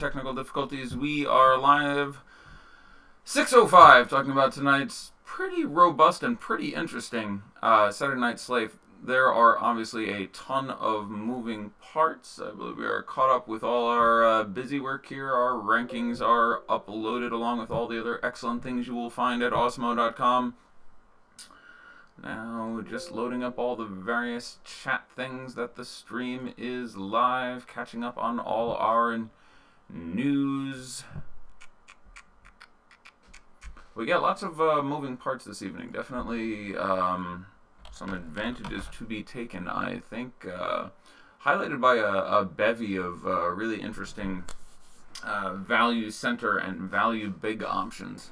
Technical difficulties. We are live 6:05 talking about tonight's pretty robust and pretty interesting Saturday night slate. There are obviously a ton of moving parts. I believe we are caught up with all our busy work here. Our rankings are uploaded along with all the other excellent things you will find at Osmo.com. Now, just loading up all the various chat things that the stream is live, catching up on all our news. We got lots of moving parts this evening. Definitely some advantages to be taken, I think. Highlighted by a bevy of really interesting value center and value big options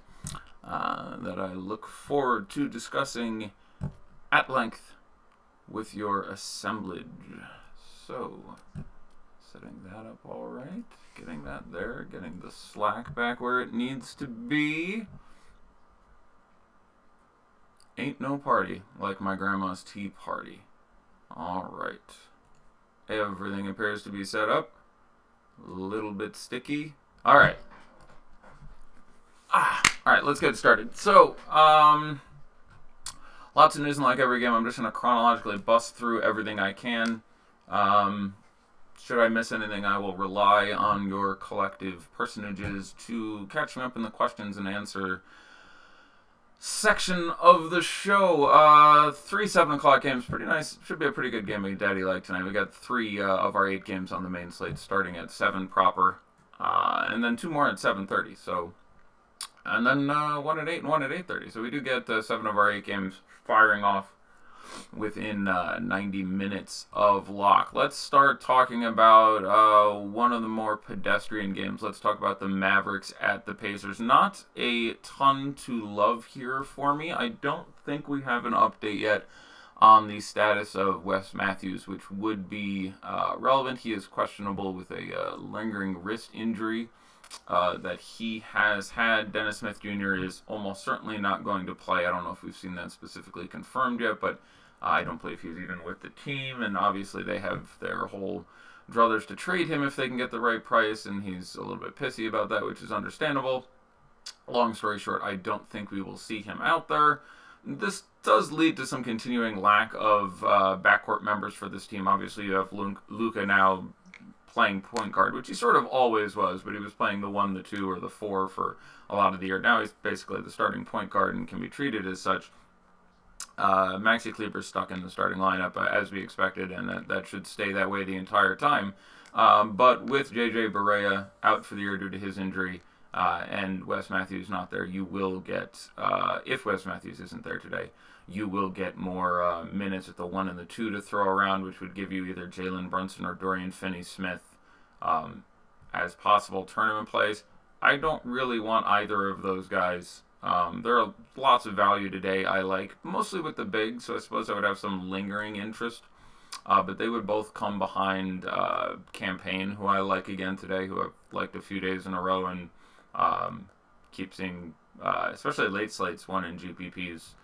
that I look forward to discussing at length with your assemblage. So, setting that up all right. Getting that there. Getting the Slack back where it needs to be. Ain't no party like my grandma's tea party. All right. Everything appears to be set up. A little bit sticky. All right. All right, let's get started. So, lots of news in like every game. I'm just going to chronologically bust through everything I can. Should I miss anything, I will rely on your collective personages to catch me up in the questions and answer section of the show. 3 7 o'clock games, pretty nice. Should be a pretty good game of Daddy Like tonight. We got 3 of our 8 games on the main slate starting at 7 proper, and then 2 more at 7:30. So, and then 1 at 8 and 1 at 8:30. So we do get 7 of our 8 games firing off within 90 minutes of lock. Let's start talking about one of the more pedestrian games. Let's talk about the Mavericks at the Pacers. Not a ton to love here for me. I don't think we have an update yet on the status of Wes Matthews, which would be relevant. He is questionable with a lingering wrist injury that he has had. Dennis Smith Jr. is almost certainly not going to play. I don't know if we've seen that specifically confirmed yet, but I don't believe he's even with the team, and obviously they have their whole druthers to trade him if they can get the right price, and he's a little bit pissy about that, which is understandable. Long story short, I don't think we will see him out there. This does lead to some continuing lack of backcourt members for this team. Obviously, you have Luka now playing point guard, which he sort of always was, but he was playing the 1, the 2, or the 4 for a lot of the year. Now he's basically the starting point guard and can be treated as such. Maxi Kleber's stuck in the starting lineup as we expected, and that should stay that way the entire time. But with J.J. Barea out for the year due to his injury, and Wes Matthews not there, you will get, if Wes Matthews isn't there today, you will get more minutes at the 1 and the 2 to throw around, which would give you either Jalen Brunson or Dorian Finney-Smith as possible tournament plays. I don't really want either of those guys. There are lots of value today I like, mostly with the bigs, so I suppose I would have some lingering interest. But they would both come behind Campaign, who I like again today, who I've liked a few days in a row, and keep seeing, especially late slates, one in GPPs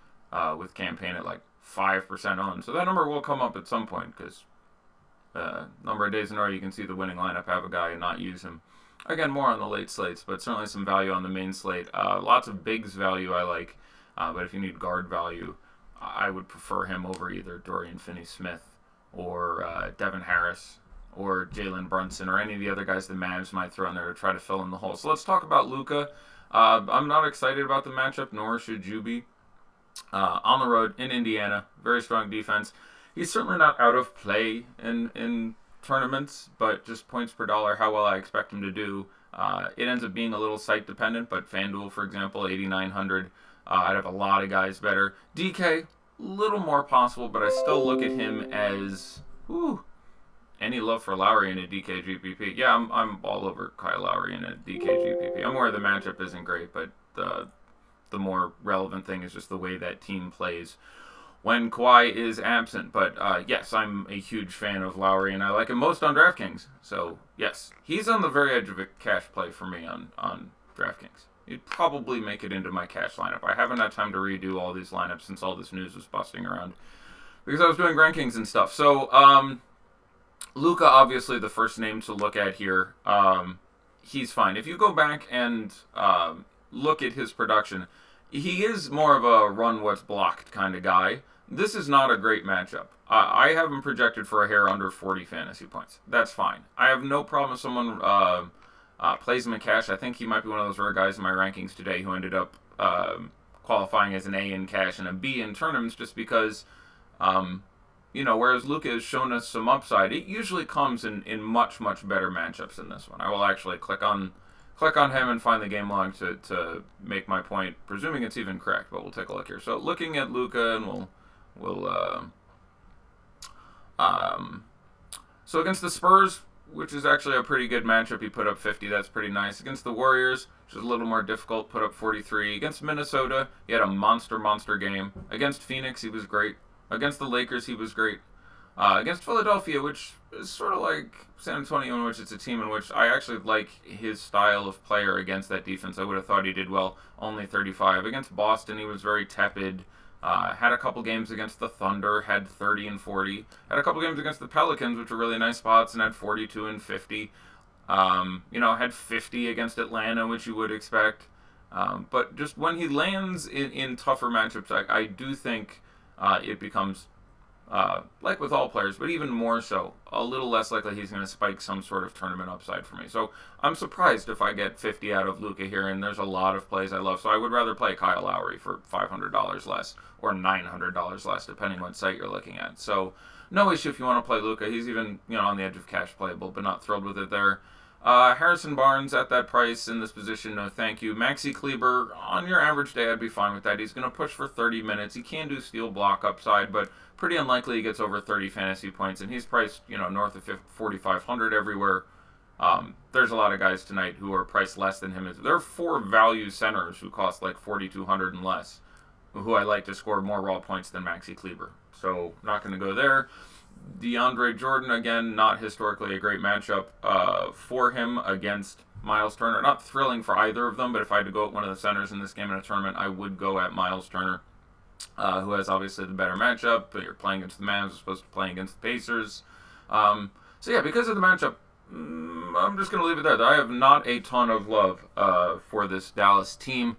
with Campaign at like 5% on. So that number will come up at some point, because number of days in a row you can see the winning lineup have a guy and not use him. Again, more on the late slates, but certainly some value on the main slate. Lots of bigs value I like, but if you need guard value, I would prefer him over either Dorian Finney-Smith or Devin Harris or Jalen Brunson or any of the other guys the Mavs might throw in there to try to fill in the hole. So let's talk about Luka. I'm not excited about the matchup, nor should you be. On the road in Indiana, very strong defense. He's certainly not out of play in tournaments, but just points per dollar, how well I expect him to do. It ends up being a little site dependent, but FanDuel, for example, 8,900. I'd have a lot of guys better. DK, little more possible, but I still look at him as any love for Lowry in a DK GPP. Yeah, I'm all over Kyle Lowry in a DK GPP. I'm aware the matchup isn't great, but the more relevant thing is just the way that team plays when Kawhi is absent. But yes, I'm a huge fan of Lowry, and I like him most on DraftKings. So yes, he's on the very edge of a cash play for me on DraftKings. He'd probably make it into my cash lineup. I haven't had time to redo all these lineups since all this news was busting around, because I was doing rankings and stuff. So Luka, obviously the first name to look at here. he's fine. If you go back and look at his production, he is more of a run what's blocked kind of guy. This is not a great matchup. I have him projected for a hair under 40 fantasy points. That's fine. I have no problem if someone plays him in cash. I think he might be one of those rare guys in my rankings today who ended up qualifying as an A in cash and a B in tournaments just because, whereas Luka has shown us some upside, it usually comes in much, much better matchups than this one. I will actually click on him and find the game log to make my point, presuming it's even correct, but we'll take a look here. So looking at Luka, and so against the Spurs, which is actually a pretty good matchup, he put up 50. That's pretty nice. Against the Warriors, which is a little more difficult, put up 43. Against Minnesota, he had a monster game. Against Phoenix, he was great. Against the Lakers, he was great. Against Philadelphia, which is sort of like San Antonio, in which it's a team in which I actually like his style of player against that defense. I would have thought he did well, only 35. Against Boston, he was very tepid. Had a couple games against the Thunder, had 30 and 40. Had a couple games against the Pelicans, which were really nice spots, and had 42 and 50. Had 50 against Atlanta, which you would expect. But just when he lands in tougher matchups, I do think it becomes, like with all players, but even more so, a little less likely he's going to spike some sort of tournament upside for me. So I'm surprised if I get 50 out of Luka here, and there's a lot of plays I love. So I would rather play Kyle Lowry for $500 less or $900 less, depending what site you're looking at. So no issue if you want to play Luka. He's even on the edge of cash playable, but not thrilled with it there. Harrison Barnes at that price in this position, no thank you. Maxi Kleber, on your average day, I'd be fine with that. He's going to push for 30 minutes. He can do steal block upside, but pretty unlikely he gets over 30 fantasy points, and he's priced, north of 4,500 everywhere. There's a lot of guys tonight who are priced less than him. There are 4 value centers who cost like 4,200 and less, who I like to score more raw points than Maxi Kleber. So not going to go there. DeAndre Jordan, again, not historically a great matchup for him against Miles Turner. Not thrilling for either of them, but if I had to go at one of the centers in this game in a tournament, I would go at Miles Turner, who has obviously the better matchup. But you're playing against the Mavs, you're supposed to be playing against the Pacers. Because of the matchup, I'm just going to leave it there. I have not a ton of love for this Dallas team.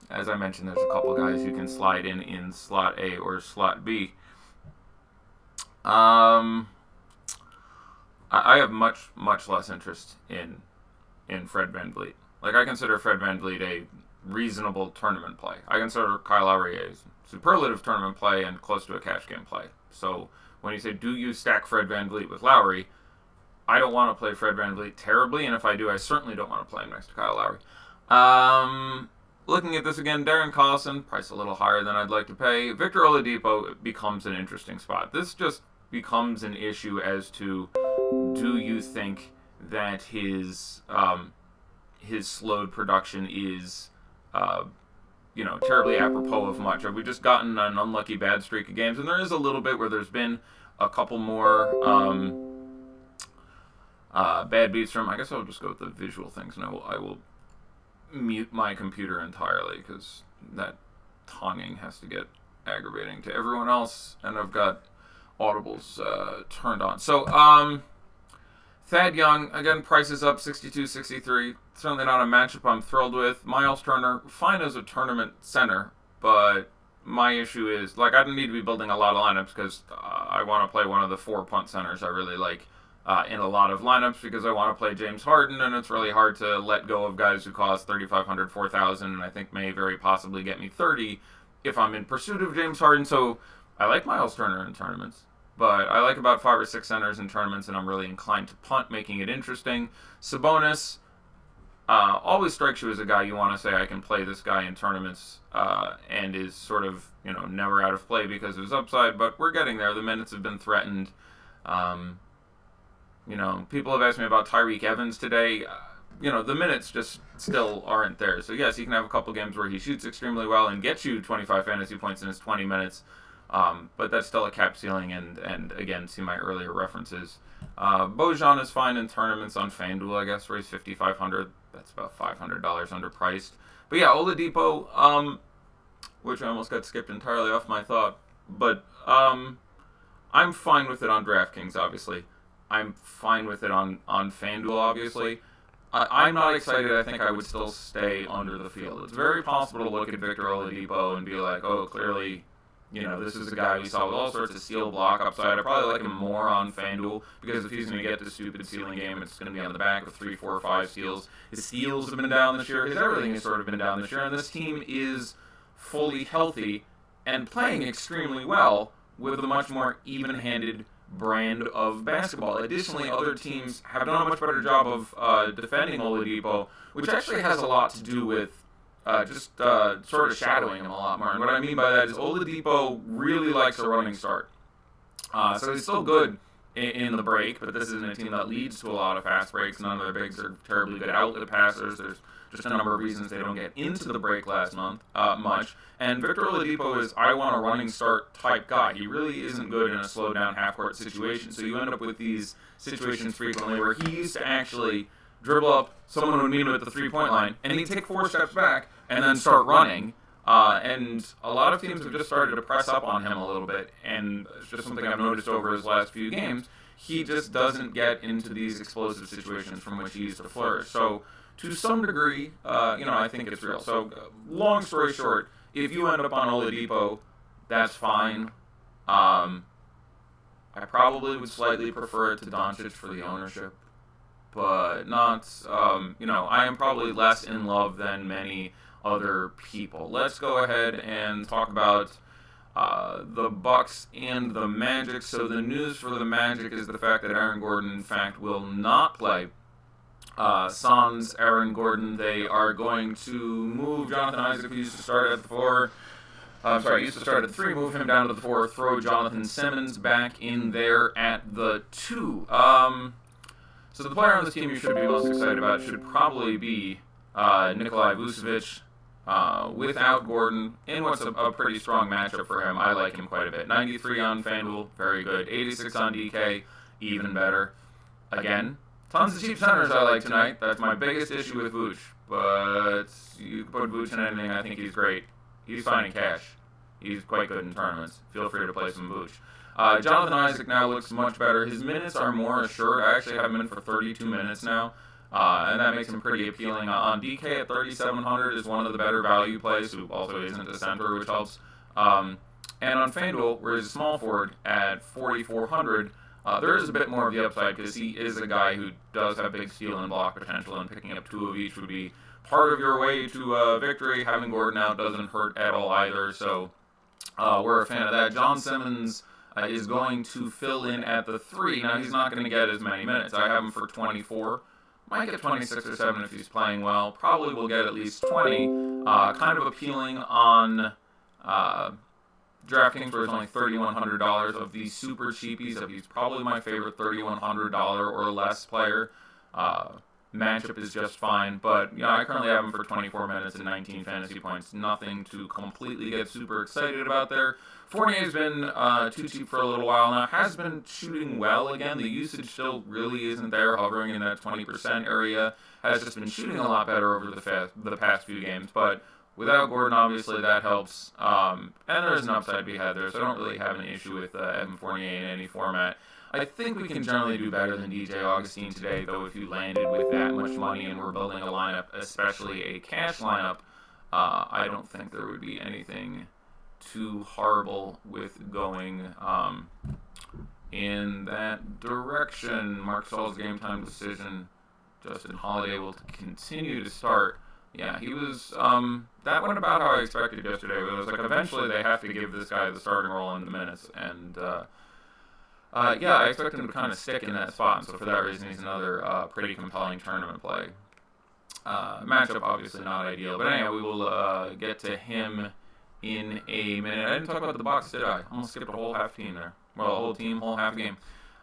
As I mentioned, there's a couple guys you can slide in slot A or slot B. I have much less interest in Fred VanVleet. Like, I consider Fred VanVleet a reasonable tournament play. I consider Kyle Lowry a superlative tournament play and close to a cash game play. So when you say, do you stack Fred VanVleet with Lowry, I don't want to play Fred VanVleet terribly, and if I do, I certainly don't want to play him next to Kyle Lowry. Looking at this again, Darren Collison, price a little higher than I'd like to pay. Victor Oladipo becomes an interesting spot. This just becomes an issue as to, do you think that his slowed production is terribly apropos of much? Have we just gotten an unlucky bad streak of games? And there is a little bit where there's been a couple more bad beats from. I guess I'll just go with the visual things, and I will mute my computer entirely because that tonguing has to get aggravating to everyone else, and I've got audibles turned on. So Thad Young, again, prices up 62, 63. Certainly not a matchup I'm thrilled with. Miles Turner, fine as a tournament center, but my issue is, I don't need to be building a lot of lineups because I want to play one of the 4 punt centers I really like in a lot of lineups because I want to play James Harden, and it's really hard to let go of guys who cost 3,500, 4,000, and I think may very possibly get me 30 if I'm in pursuit of James Harden. So I like Miles Turner in tournaments, but I like about 5 or 6 centers in tournaments, and I'm really inclined to punt, making it interesting. Sabonis always strikes you as a guy you want to say, I can play this guy in tournaments, and is sort of, never out of play because of his upside, but we're getting there. The minutes have been threatened. People have asked me about Tyreek Evans today. The minutes just still aren't there. So, yes, he can have a couple games where he shoots extremely well and gets you 25 fantasy points in his 20 minutes. But that's still a cap ceiling, and again, see my earlier references. Bojan is fine in tournaments on FanDuel, I guess, where he's 5,500. That's about $500 underpriced. But yeah, Oladipo, which I almost got skipped entirely off my thought. But I'm fine with it on DraftKings, obviously. I'm fine with it on FanDuel, obviously. I'm not excited. I think I would still stay under the field. It's very possible to look at Victor Oladipo and be like, oh, clearly, this is a guy we saw with all sorts of steal block upside. I probably like him more on FanDuel because if he's going to get the stupid stealing game, it's going to be on the back of 3, 4, 5 steals. His steals have been down this year. His everything has sort of been down this year. And this team is fully healthy and playing extremely well with a much more even-handed brand of basketball. Additionally, other teams have done a much better job of defending Oladipo, which actually has a lot to do with just sort of shadowing him a lot more. And what I mean by that is Oladipo really likes a running start. So he's still good in the break, but this isn't a team that leads to a lot of fast breaks. None of their bigs are terribly good outlet passers. There's just a number of reasons they don't get into the break last month much. And Victor Oladipo is, I want a running start type guy. He really isn't good in a slow down half-court situation. So you end up with these situations frequently where he used to actually dribble up, someone would meet him at the three-point line, and he'd take 4 steps back and then start running. And a lot of teams have just started to press up on him a little bit, and it's just something I've noticed over his last few games. He just doesn't get into these explosive situations from which he used to flourish. So to some degree, I think it's real. So long story short, if you end up on Oladipo, that's fine. I probably would slightly prefer it to Doncic for the ownership, but not, I am probably less in love than many other people. Let's go ahead and talk about the Bucks and the Magic. So the news for the Magic is the fact that Aaron Gordon, in fact, will not play. Sans Aaron Gordon, they are going to move Jonathan Isaac, who used to start at the 4. Used to start at 3, move him down to the 4, throw Jonathan Simmons back in there at the 2. So the player on this team you should be most excited about should probably be Nikolai Vucevic. Without Gordon, in what's a pretty strong matchup for him, I like him quite a bit. 93 on FanDuel, very good. 86 on DK, even better. Again, tons of cheap centers I like tonight. That's my biggest issue with Vooch. But you can put Vooch in anything, I think he's great. He's finding cash. He's quite good in tournaments. Feel free to play some Vooch. Jonathan Isaac now looks much better. His minutes are more assured. I actually have him in for 32 minutes now. And that makes him pretty appealing. On DK at 3,700 is one of the better value plays, who also isn't a center, which helps. And on FanDuel, where he's a small forward at 4,400, there is a bit more of the upside because he is a guy who does have big steal and block potential, and picking up 2 of each would be part of your way to victory. Having Gordon out doesn't hurt at all either, so we're a fan of that. John Simmons is going to fill in at the 3. Now, he's not going to get as many minutes. I have him for 24. Might get 26 or 7 if he's playing well. Probably will get at least 20. Kind of appealing on DraftKings, where it's only $3,100 of these super cheapies. He's probably my favorite $3,100 or less player. Matchup is just fine, but I currently have him for 24 minutes and 19 fantasy points. Nothing to completely get super excited about there. Fournier's been too cheap for a little while now. Has been shooting well again. The usage still really isn't there, hovering in that 20% area. Has just been shooting a lot better over the past few games, but without Gordon, obviously that helps. And there's an upside to be had there, so I don't really have an issue with Evan Fournier in any format. I think we can generally do better than DJ Augustine today, though if you landed with that much money and we're building a lineup, especially a cash lineup, I don't think there would be anything too horrible with going in that direction. Mark Saul's game time decision. Justin Holiday will continue to start. Yeah, he was, that went about how I expected yesterday. It was like eventually they have to give this guy the starting role in the minutes, and I expect him to kind of stick in that spot, and so for that reason he's another pretty compelling tournament play. Matchup obviously not ideal, but anyway, we will get to him in a minute. I didn't talk about the Bucks, did I? Almost skipped a whole half team there. Well, a whole team, whole half game.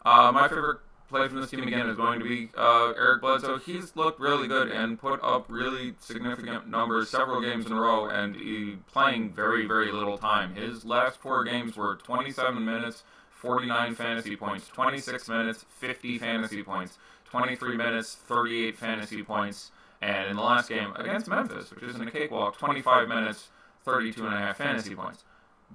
My favorite play from this team again is going to be Eric Bledsoe. He's looked really good and put up really significant numbers several games in a row, and he's playing very, very little time. His last 4 games were 27 minutes, 49 fantasy points, 26 minutes, 50 fantasy points, 23 minutes, 38 fantasy points, and in the last game against Memphis, which isn't a cakewalk, 25 minutes, 32.5 fantasy points.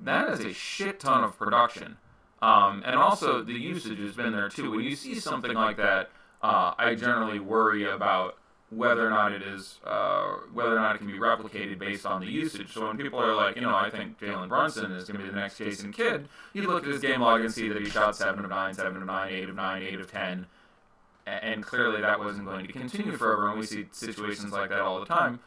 That is a shit ton of production. And also, the usage has been there too. When you see something like that, I generally worry about whether or not it can be replicated based on the usage. So when people are like, I think Jalen Brunson is going to be the next Jason Kidd, you look at his game log and see that he shot 7 of 9, 7 of 9, 8 of 9, 8 of 10, and clearly that wasn't going to continue forever, and we see situations like that all the time.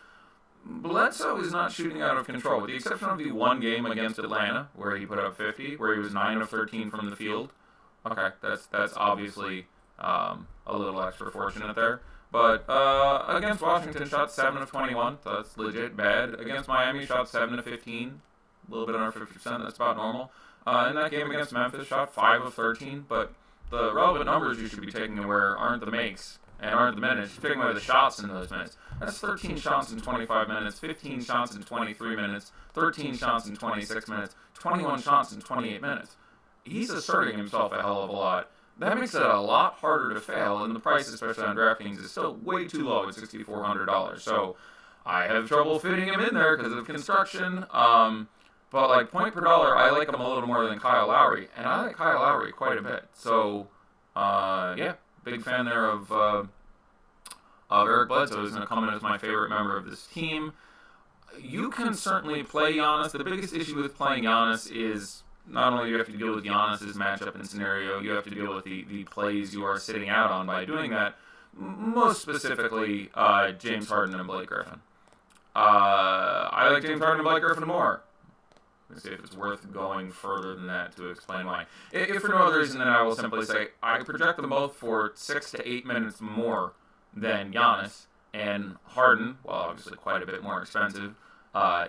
Bledsoe is not shooting out of control, with the exception of the one game against Atlanta, where he put up 50, where he was 9 of 13 from the field. Okay, that's obviously a little extra fortunate there. But against Washington, shot 7 of 21. So that's legit bad. Against Miami, shot 7 of 15. A little bit under 50%. That's about normal. In that game against Memphis, shot 5 of 13. But the relevant numbers you should be taking aware aren't the makes and aren't the minutes. You're taking away the shots in those minutes. That's 13 shots in 25 minutes, 15 shots in 23 minutes, 13 shots in 26 minutes, 21 shots in 28 minutes. He's asserting himself a hell of a lot. That makes it a lot harder to fail, and the price, especially on DraftKings, is still way too low at $6,400. So I have trouble fitting him in there because of construction. But like point per dollar, I like him a little more than Kyle Lowry, and I like Kyle Lowry quite a bit. So yeah, big fan there of Eric Bledsoe. Is going to come in as my favorite member of this team. You can certainly play Giannis. The biggest issue with playing Giannis is not only do you have to deal with Giannis' matchup and scenario, you have to deal with the plays you are sitting out on by doing that. Most specifically, James Harden and Blake Griffin. I like James Harden and Blake Griffin more. Let's see if it's worth going further than that to explain why. If for no other reason, then I will simply say I project them both for 6 to 8 minutes more than Giannis. And Harden, while obviously quite a bit more expensive,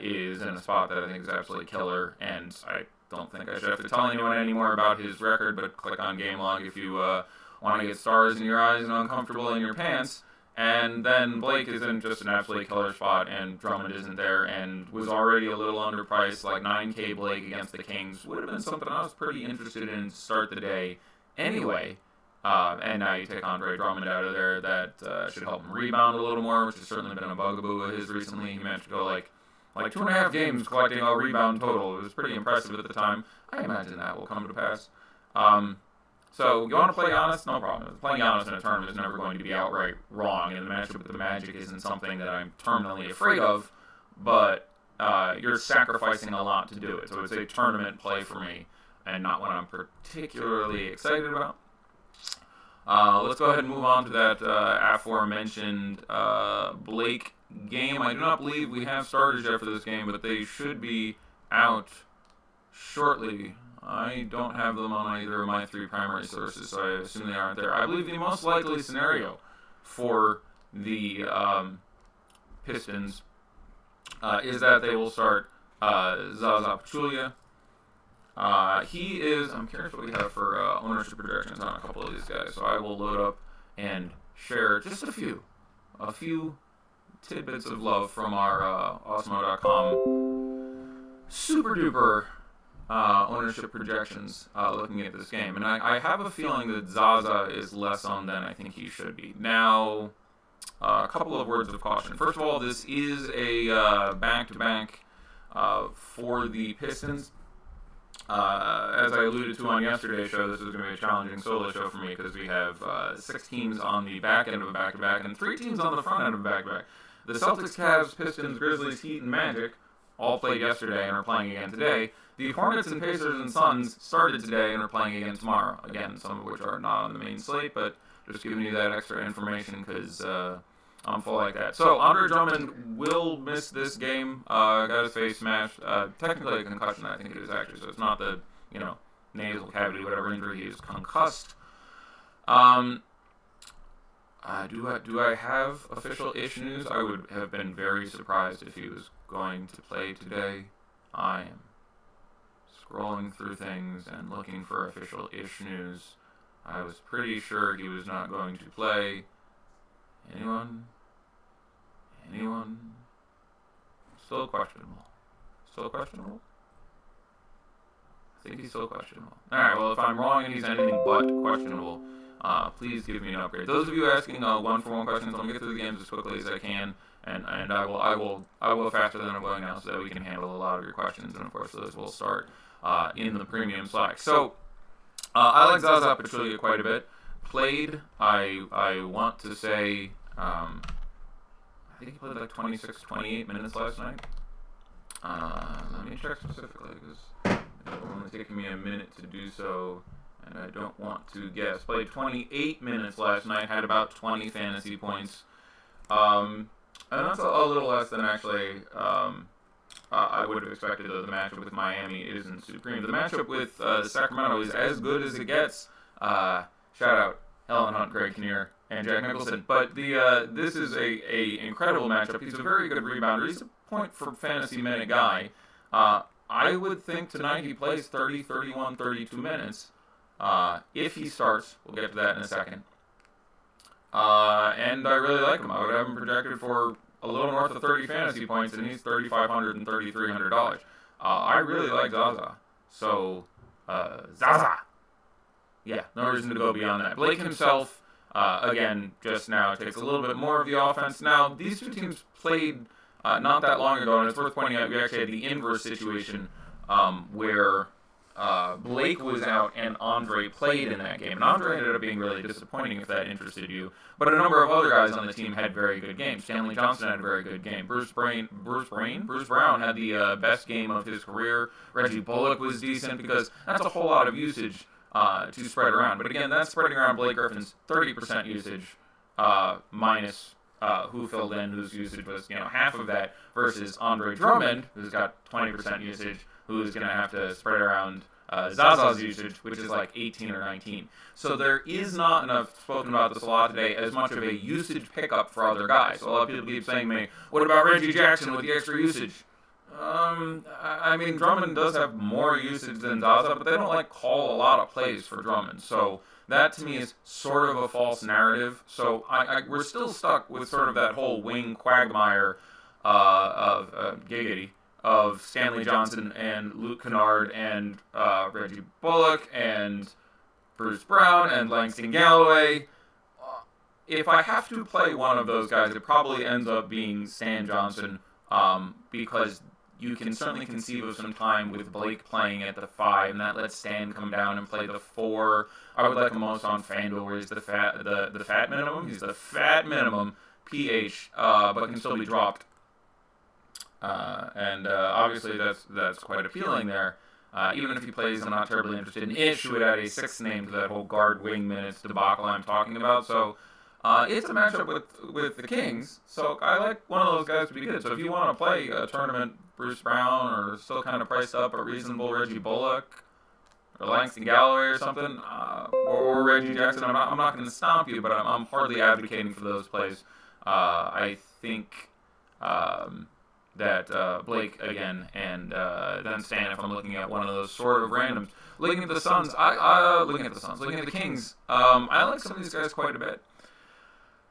is in a spot that I think is absolutely killer, and I don't think I should have to tell anyone anymore about his record, but click on Game Log if you want to get stars in your eyes and uncomfortable in your pants. And then Blake is in just an absolutely killer spot, and Drummond isn't there, and was already a little underpriced, like 9K Blake against the Kings. Would have been something I was pretty interested in to start the day anyway. And now you take Andre Drummond out of there. That should help him rebound a little more, which has certainly been a bugaboo of his recently. He managed to go like 2.5 games collecting a rebound total. It was pretty impressive at the time. I imagine that will come to pass. So you want to play Giannis? No problem. Playing Giannis in a tournament is never going to be outright wrong, and the matchup with the Magic isn't something that I'm terminally afraid of, but you're sacrificing a lot to do it. So it's a tournament play for me, and not one I'm particularly excited about. Let's go ahead and move on to that aforementioned Blake game. I do not believe we have starters yet for this game, but they should be out shortly. I don't have them on either of my 3 primary sources, so I assume they aren't there. I believe the most likely scenario for the Pistons is that they will start Zaza Pachulia. He is, I'm curious what we have for ownership projections on a couple of these guys, so I will load up and share just a few tidbits of love from our Osmo.com super duper ownership projections looking at this game. And I have a feeling that Zaza is less on than I think he should be. Now, a couple of words of caution. First of all, this is a back-to-back for the Pistons. As I alluded to on yesterday's show, this is going to be a challenging solo show for me because we have 6 teams on the back end of a back-to-back and 3 teams on the front end of a back-to-back. The Celtics, Cavs, Pistons, Grizzlies, Heat, and Magic all played yesterday and are playing again today. The Hornets and Pacers and Suns started today and are playing again tomorrow. Again, some of which are not on the main slate, but just giving you that extra information because I'm full like that. So Andre Drummond will miss this game. Got his face smashed. Technically a concussion, I think it is actually. So it's not the nasal cavity, whatever injury. He is concussed. Do I have official-ish news? I would have been very surprised if he was going to play today. I am scrolling through things and looking for official-ish news. I was pretty sure he was not going to play. Anyone? Still questionable. I think he's still questionable. Alright, well, if I'm wrong and he's anything but questionable, please give me an upgrade. Those of you asking one-for-one questions, let me get through the games as quickly as I can, and I will faster than I'm going now so that we can handle a lot of your questions, and of course those will start in the premium Slack. So, I like Zaza Pachulia quite a bit. Played, I want to say, I think he played like 26, 28 minutes last night. Let me check specifically because it's only taking me a minute to do so, and I don't want to guess. Played 28 minutes last night, had about 20 fantasy points. And that's a little less than actually I would have expected. The matchup with Miami isn't supreme. The matchup with Sacramento is as good as it gets. Shout out Helen Hunt, Greg Kinnear, and Jack Nicholson. But this is a incredible matchup. He's a very good rebounder. He's a point for fantasy minute guy. I would think tonight he plays 30, 31, 32 minutes. If he starts, we'll get to that in a second. And I really like him. I would have him projected for a little north of 30 fantasy points, and he's $3,500 and $3,300. I really like Zaza. So, Zaza! Yeah, no reason to go beyond that. Blake himself, again, just now takes a little bit more of the offense. Now, these two teams played not that long ago, and it's worth pointing out we actually had the inverse situation where Blake was out and Andre played in that game. And Andre ended up being really disappointing, if that interested you. But a number of other guys on the team had very good games. Stanley Johnson had a very good game. Bruce Brown had the best game of his career. Reggie Bullock was decent because that's a whole lot of usage to spread around. But again, that's spreading around Blake Griffin's 30% usage minus who filled in, whose usage was half of that, versus Andre Drummond, who's got 20% usage, who's going to have to spread around Zaza's usage, which is like 18 or 19. So there is not, and I've spoken about this a lot today, as much of a usage pickup for other guys. So a lot of people keep saying to me, what about Reggie Jackson with the extra usage? I mean, Drummond does have more usage than Zaza, but they don't call a lot of plays for Drummond. So that to me is sort of a false narrative. So we're still stuck with sort of that whole wing quagmire of Giggity, of Stanley Johnson and Luke Kennard and Reggie Bullock and Bruce Brown and Langston Galloway. If I have to play one of those guys, it probably ends up being Stan Johnson, because you can certainly conceive of some time with Blake playing at the 5, and that lets Stan come down and play the 4. I would like him most on FanDuel, where he's the fat minimum. He's the fat minimum PH, but can still be dropped. And obviously that's quite appealing there. Even if he plays, I'm not terribly interested in Ish, who would add a 6th name to that whole guard wing minutes debacle I'm talking about. So it's a matchup with the Kings. So I like one of those guys to be good. So if you want to play a tournament Bruce Brown, or still kind of priced up a reasonable Reggie Bullock, or Langston Galloway or something, or Reggie Jackson, I'm not going to stomp you, but I'm hardly advocating for those plays. I think that Blake again, and then Stan, if I'm looking at one of those sort of randoms. Looking at the Suns, looking at the Kings, I like some of these guys quite a bit.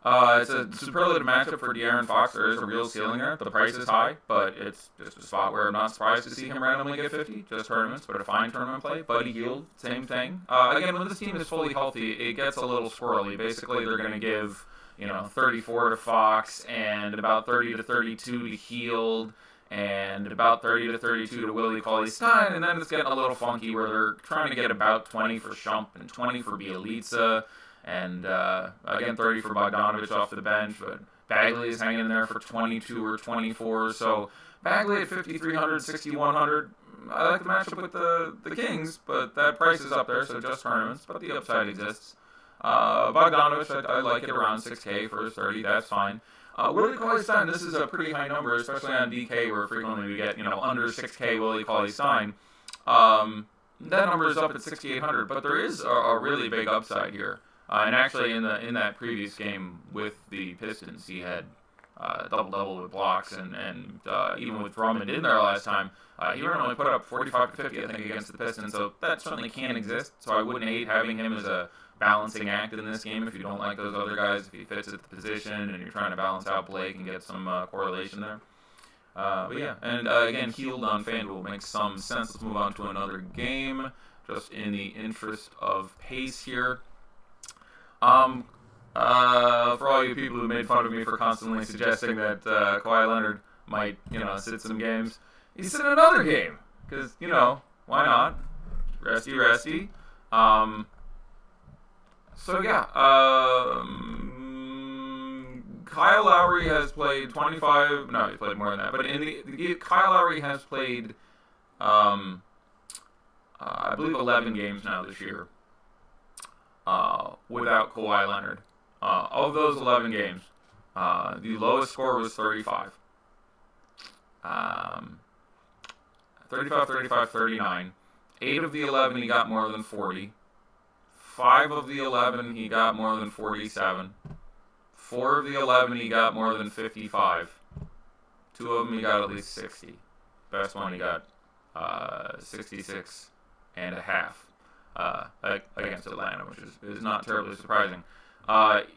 It's a superlative matchup for De'Aaron Fox. There is a real ceiling there. The price is high, but it's just a spot where I'm not surprised to see him randomly get 50. Just tournaments, but a fine tournament play. Buddy Hield, same thing. Again, when this team is fully healthy, it gets a little squirrely. Basically, they're going to give 34 to Fox, and about 30 to 32 to Hield, and about 30 to 32 to Willie Cauley-Stein, and then it's getting a little funky where they're trying to get about 20 for Shump and 20 for Bielitsa, and again 30 for Bogdanovich off the bench, but Bagley is hanging in there for 22 or 24, so Bagley at 5,300, 6,100. I like the matchup with the Kings, but that price is up there, so just tournaments, but the upside exists. Bogdanovich, I like it around 6K for his 30, that's fine. Willie Cauley-Stein, this is a pretty high number, especially on DK, where frequently we get, under 6K Willie Cauley-Stein. That number is up at 6,800, but there is a really big upside here. And actually, in that previous game with the Pistons, he had double-double with blocks, and even with Drummond in there last time, he only put up 45 to 50, I think, against the Pistons, so that certainly can exist. So I wouldn't hate having him as a balancing act in this game if you don't like those other guys, if he fits at the position, and you're trying to balance out Blake and get some correlation there. But yeah, and again, Hield on FanDuel makes some sense. Let's move on to another game, just in the interest of pace here. For all you people who made fun of me for constantly suggesting that Kawhi Leonard might, sit some games, he's sitting another game, because, why not? Resty. So yeah, Kyle Lowry has played 25. No, he's played more than that. But Kyle Lowry has played, I believe, 11 games now this year without Kawhi Leonard. Of those 11 games, the lowest score was 35. 35, 35, 39. 8 of the 11 he got more than 40. 5 of the 11 he got more than 47. 4 of the 11 he got more than 55. 2 of them he got at least 60. Best one he got 66 and a half against Atlanta, which is not terribly surprising.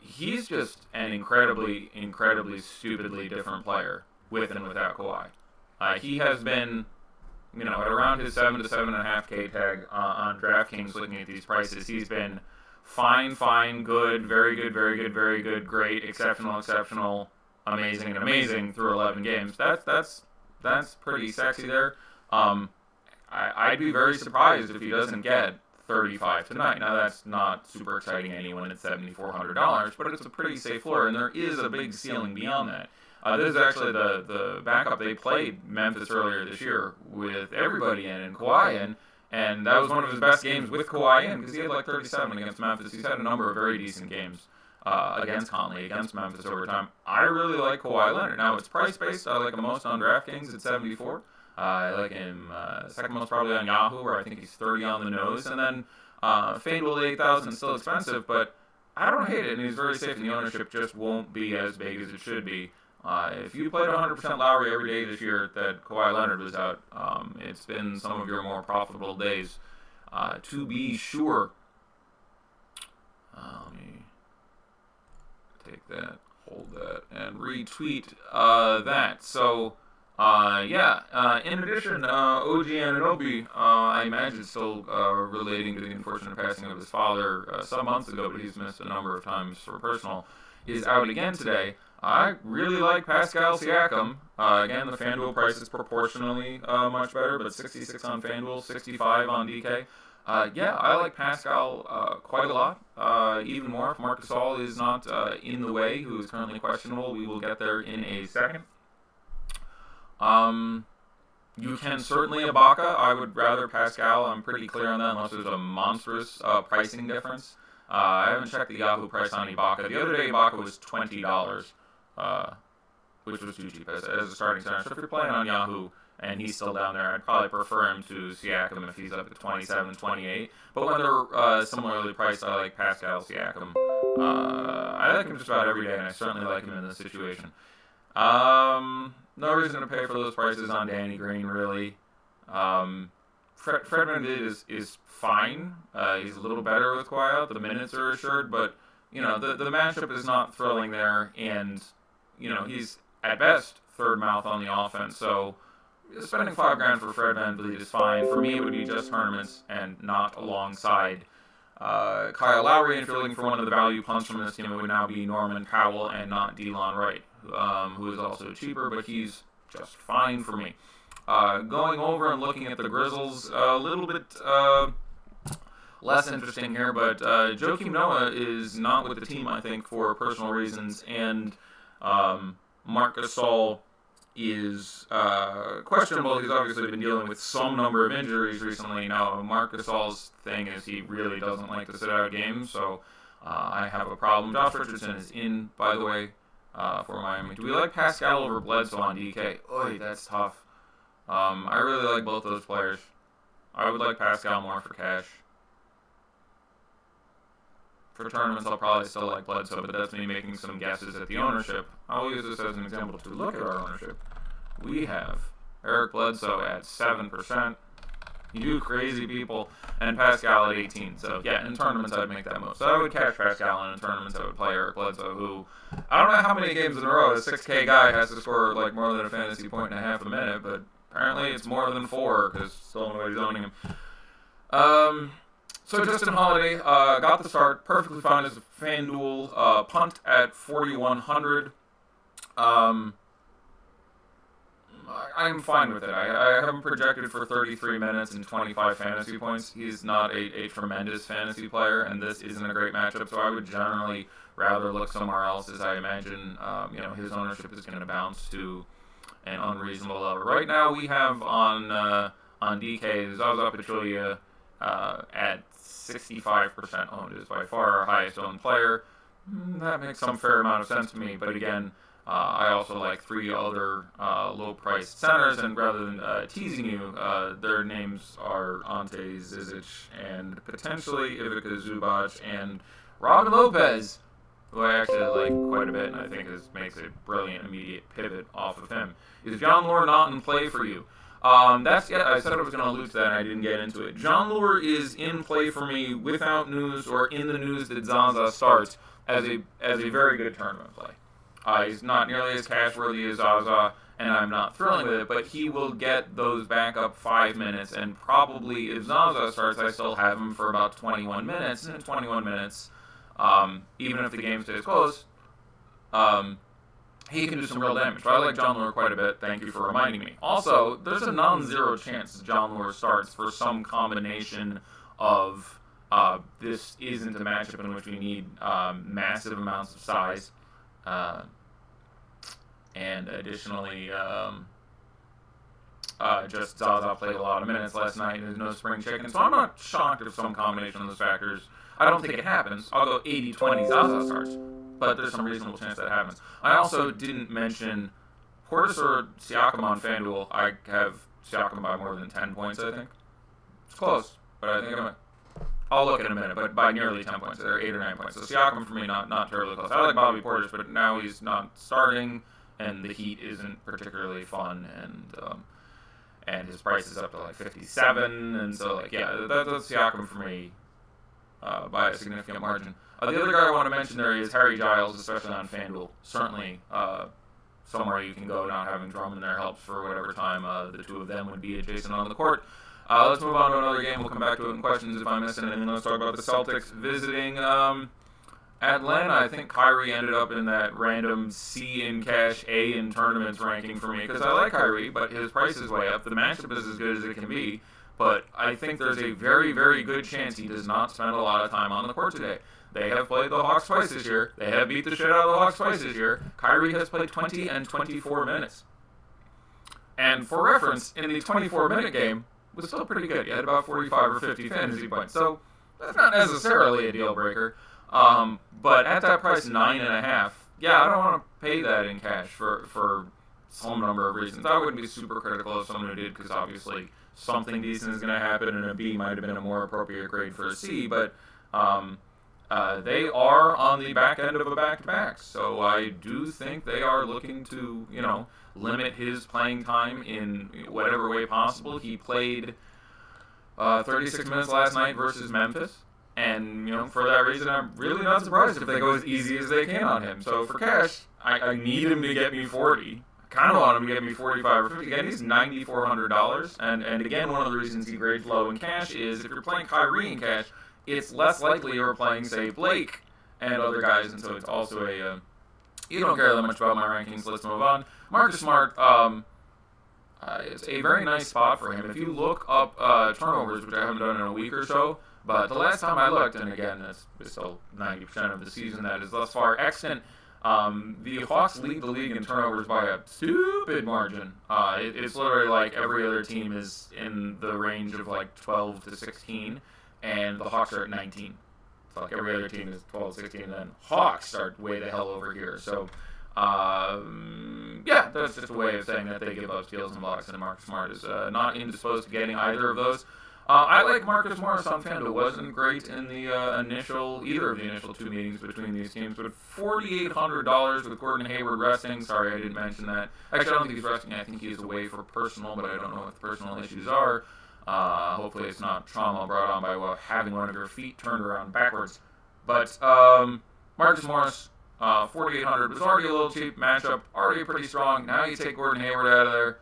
He's just an incredibly, stupidly different player with and without Kawhi. He has been, at around his 7 to 7.5K tag on DraftKings. Looking at these prices, he's been fine, good, very good, great, exceptional, amazing, and amazing through 11 games. That's pretty sexy there. I'd be very surprised if he doesn't get 35 tonight. Now, that's not super exciting anyone at $7,400, but it's a pretty safe floor, and there is a big ceiling beyond that. This is actually the backup. They played Memphis earlier this year with everybody in and Kawhi in, and that was one of his best games with Kawhi in because he had like 37 against Memphis. He's had a number of very decent games against Conley, against Memphis over time. I really like Kawhi Leonard. Now, it's price-based. I like him most on DraftKings at 74. I like him second most probably on Yahoo, where I think he's 30 on the nose. And then FanDuel 8,000 is still expensive, but I don't hate it, and he's very safe, and the ownership just won't be as big as it should be. If you played 100% Lowry every day this year that Kawhi Leonard was out, it's been some of your more profitable days, to be sure. Let me take that, hold that, and retweet that. So, in addition, OG Anunoby, I imagine still relating to the unfortunate passing of his father some months ago, but he's missed a number of times for personal, is out again today. I really like Pascal Siakam. Again, the FanDuel price is proportionally much better, but 66 on FanDuel, 65 on DK. I like Pascal quite a lot, even more if Marc Gasol is not in the way, who is currently questionable. We will get there in a second. You can certainly Ibaka. I would rather Pascal. I'm pretty clear on that, unless there's a monstrous pricing difference. I haven't checked the Yahoo price on Ibaka. The other day, Ibaka was $20, which was too cheap as a starting center. So if you're playing on Yahoo and he's still down there, I'd probably prefer him to Siakam if he's up at 27, 28. But when they're similarly priced, I like Pascal Siakam. I like him just about every day, and I certainly like him in this situation. No reason to pay for those prices on Danny Green, really. Fred VanVleet is fine. He's a little better with Kawhi out. The minutes are assured, but the matchup is not thrilling there, and he's at best third mouth on the offense. So spending $5,000 for Fred VanVleet is fine. For me, it would be just tournaments and not alongside Kyle Lowry. And if you're looking for one of the value punts from this team, it would now be Norman Powell and not Delon Wright, who is also cheaper, but he's just fine for me. Going over and looking at the Grizzlies, a little bit less interesting here, but Joakim Noah is not with the team, I think, for personal reasons, and Marc Gasol is questionable. He's obviously been dealing with some number of injuries recently. Now, Marc Gasol's thing is he really doesn't like to sit out games, so I have a problem. Josh Richardson is in, by the way, for Miami. Do we like Pascal over Bledsoe on DK? Oy, that's tough. I really like both those players. I would like Pascal more for cash. For tournaments, I'll probably still like Bledsoe, but that's me making some guesses at the ownership. I'll use this as an example to look at our ownership. We have Eric Bledsoe at 7%. You crazy people. And Pascal at 18. So, yeah, in tournaments, I'd make that move. So I would cash Pascal, and in tournaments, I would play Eric Bledsoe, who, I don't know how many games in a row a 6K guy has to score like more than a fantasy point and a half a minute, but apparently it's more than 4, because still nobody's owning him. So Justin Holiday got the start, perfectly fine as a FanDuel punt at 4,100. I'm fine with it. I have him projected for 33 minutes and 25 fantasy points. He's not a tremendous fantasy player, and this isn't a great matchup, so I would generally rather look somewhere else, as I imagine his ownership is going to bounce to an unreasonable level. Right now we have on DK Zaza Pachulia at 65% owned. Is by far our highest owned player. That makes some fair amount of sense to me, but again, I also like three other low-priced centers, and rather than teasing you, their names are Ante Zizic and potentially Ivica Zubac and Robin Lopez, who I actually like quite a bit, and I think makes a brilliant immediate pivot off of him. Is John Lure not in play for you? I said I was going to allude to that, and I didn't get into it. John Lure is in play for me without news or in the news that Zaza starts as a very good tournament play. He's not nearly as cash-worthy as Zaza, and I'm not thrilling with it, but he will get those backup 5 minutes, and probably if Zaza starts, I still have him for about 21 minutes, and in 21 minutes, even if the game stays close, he can do some real damage. But I like John Lure quite a bit. Thank you for reminding me. Also, there's a non-zero chance John Lure starts for some combination of this isn't a matchup in which we need massive amounts of size. And additionally, just Zaza played a lot of minutes last night. There's no spring chicken, so I'm not shocked if some combination of those factors. I don't think it happens. I'll go 80-20 Zaza starts, but there's some reasonable chance that happens. I also didn't mention Portis or Siakam on FanDuel. I have Siakam by more than 10 points, I think. It's close, but I think I'll look in a minute, but by nearly 10 points. They're 8 or 9 points. So Siakam for me, not terribly close. I like Bobby Portis, but now he's not starting, and the Heat isn't particularly fun, and his price is up to like 57, and so that's Siakam for me by a significant margin. The other guy I want to mention there is Harry Giles, especially on FanDuel. Certainly somewhere you can go, not having Drummond there helps for whatever time the two of them would be adjacent on the court. Let's move on to another game. We'll come back to it in questions if I miss anything. Let's talk about the Celtics visiting Atlanta. I think Kyrie ended up in that random C in cash, A in tournaments ranking for me because I like Kyrie, but his price is way up. The matchup is as good as it can be, but I think there's a very, very good chance he does not spend a lot of time on the court today. They have played the Hawks twice this year. They have beat the shit out of the Hawks twice this year. Kyrie has played 20 and 24 minutes. And for reference, in the 24-minute game, was still pretty good. He had about 45 or 50 fantasy points. So that's not necessarily a deal breaker. But at that price, 9.5, yeah, I don't want to pay that in cash for some number of reasons. I wouldn't be super critical of someone who did, because obviously something decent is going to happen, and a B might have been a more appropriate grade for a C. But they are on the back end of a back-to-back. So I do think they are looking to, limit his playing time in whatever way possible. He played 36 minutes last night versus Memphis. And, for that reason, I'm really not surprised if they go as easy as they can on him. So for cash, I need him to get me 40. I kind of want him to get me 45 or 50. Again, he's $9,400. And again, one of the reasons he grades low in cash is if you're playing Kyrie in cash, it's less likely you're playing, say, Blake and other guys. And so it's also you don't care that much about my rankings. Let's move on. Marcus Smart, it's a very nice spot for him. If you look up turnovers, which I haven't done in a week or so, but the last time I looked, and again, it's still 90% of the season that is thus far extant, the Hawks lead the league in turnovers by a stupid margin. It's literally like every other team is in the range of like 12 to 16, and the Hawks are at 19. So like every other team is 12 to 16, and then Hawks are way the hell over here. So, yeah, that's just a way of saying that they give up steals and blocks, and Marcus Smart is not indisposed to getting either of those. I like Marcus Morris on FanDuel. Wasn't great in the either of the initial two meetings between these teams, but $4,800 with Gordon Hayward resting. Sorry, I didn't mention that. Actually, I don't think he's resting. I think he's away for personal, but I don't know what the personal issues are. Hopefully it's not trauma brought on by having one of your feet turned around backwards. But Marcus Morris, $4,800 was already a little cheap. Matchup already pretty strong. Now you take Gordon Hayward out of there.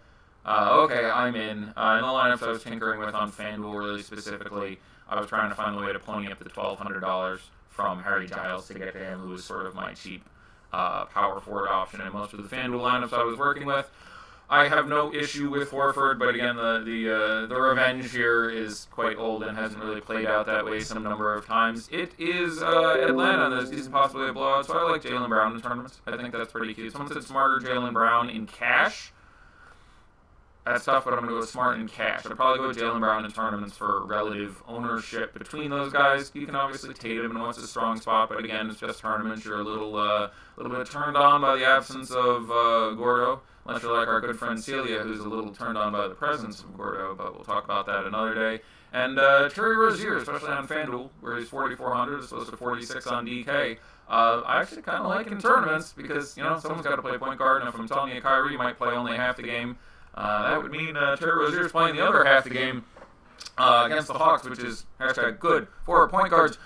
Okay, I'm in. In the lineups I was tinkering with on FanDuel really specifically, I was trying to find a way to pony up the $1,200 from Harry Giles to get to him, who was sort of my cheap power forward option in most of the FanDuel lineups I was working with. I have no issue with Horford, but again, the revenge here is quite old and hasn't really played out that way some number of times. It is Atlanta this season, possibly a blowout, so I like Jaylen Brown in tournaments. I think that's pretty cute. Someone said smarter Jaylen Brown in cash. That's tough, but I'm going to go smart in cash. I'd probably go with Jaylen Brown in tournaments for relative ownership between those guys. You can obviously Tatum and what's a strong spot, but again, it's just tournaments. You're a little bit turned on by the absence of Gordo, unless you're like our good friend Celia, who's a little turned on by the presence of Gordo, but we'll talk about that another day. And Terry Rozier, especially on FanDuel, where he's 4,400, as opposed to 46 on DK. I actually kind of like in tournaments because, someone's got to play point guard, and if I'm telling you Kyrie might play only half the game, that would mean Terry Rozier's playing the other half the game against the Hawks, which is #good for point guards.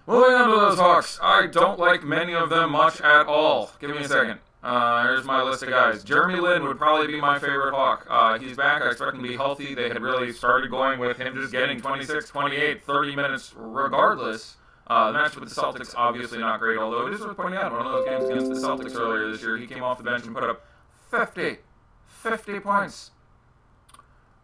Moving on to those Hawks, I don't like many of them much at all. Give me a second. Here's my list of guys. Jeremy Lin would probably be my favorite Hawk. He's back. I expect him to be healthy. They had really started going with him just getting 26, 28, 30 minutes regardless. The match with the Celtics, obviously not great, although it is worth pointing out, one of those games against the Celtics earlier this year, he came off the bench and put up 50 points.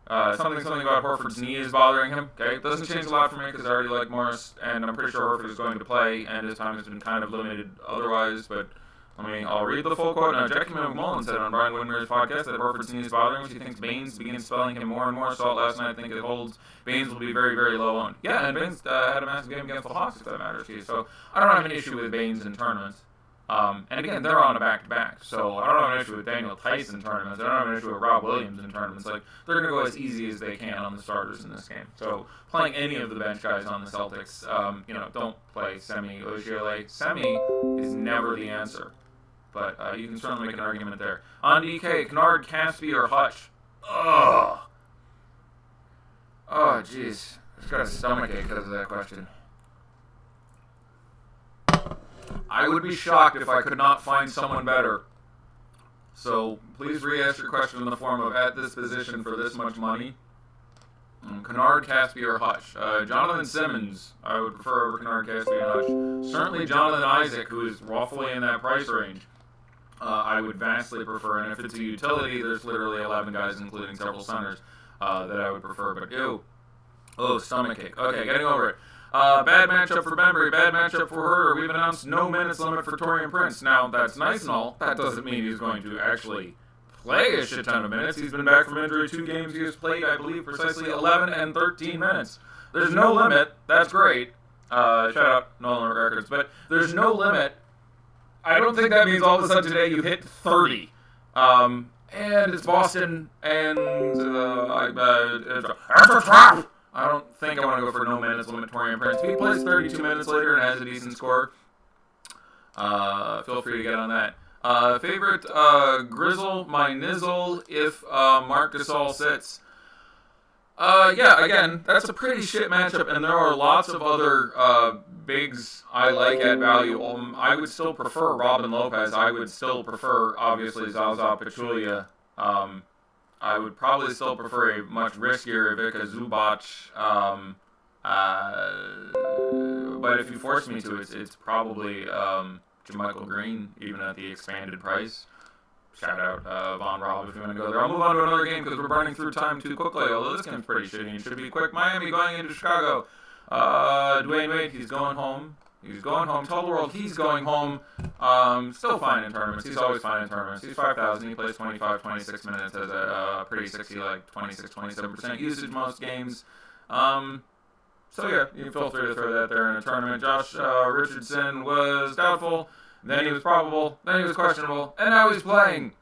Something about Horford's knee is bothering him. Okay, it doesn't change a lot for me because I already like Morris, and I'm pretty sure Horford is going to play, and his time has been kind of limited otherwise. But I'll read the full quote. Now, Jackie McMullen said on Brian Windmer's podcast that Horford's knee is bothering him. She thinks Baines begins spelling him more and more. Saw it last night. I think it holds. Baines will be very, very low owned. Yeah, and Baines had a massive game against the Hawks, if that matters to you. So I don't have an issue with Baines in tournaments. And again, they're on a back-to-back, so I don't have an issue with Daniel Tice in tournaments. I don't have an issue with Rob Williams in tournaments. Like, they're going to go as easy as they can on the starters in this game. So playing any of the bench guys on the Celtics, don't play Semi Ojeleye. Semi is never the answer, but you can certainly make an argument there. On DK, Kennard, Caspi, or Hutch? Ugh. Oh, jeez. I've got a stomachache because of that question. I would be shocked if I could not find someone better. So please re-ask your question in the form of at this position for this much money. Kennard, Caspi, or Hutch. Jonathan Simmons, I would prefer over Kennard, Caspi, and Hutch. Certainly Jonathan Isaac, who is roughly in that price range, I would vastly prefer. And if it's a utility, there's literally 11 guys, including several centers, that I would prefer. But stomachache. Okay, getting over it. Bad matchup for Bembry, bad matchup for Herder. We've announced no minutes limit for Taurean Prince. Now, that's nice and all. That doesn't mean he's going to actually play a shit ton of minutes. He's been back from injury 2 games. He has played, I believe, precisely 11 and 13 minutes. There's no limit. That's great. Shout out Nolan Records. But there's no limit. I don't think that means all of a sudden today you hit 30. And it's Boston, and it's a trap. I don't think I want to go for no minutes limit Taurean Prince. If he plays 32 minutes later and has a decent score, feel free to get on that. Favorite Grizzle, my Nizzle, if Marc Gasol sits. Again, that's a pretty shit matchup, and there are lots of other bigs I like at value. I would still prefer Robin Lopez. I would still prefer, obviously, Zaza Pachulia. I would probably still prefer a much riskier Ivica Zubac, but if you force me to, it's probably JaMychal Green, even at the expanded price. Shout out Von Rob if you want to go there. I'll move on to another game because we're burning through time too quickly, although this game's pretty shitty and should be quick. Miami going into Chicago. Dwayne Wade, he's going home. Tell the world he's going home. Still fine in tournaments. He's always fine in tournaments. He's 5,000. He plays 25, 26 minutes. Has a pretty 60, 26, 27% usage most games. So yeah, you can feel free to throw that there in a tournament. Josh Richardson was doubtful. Then he was probable. Then he was questionable. And now he's playing.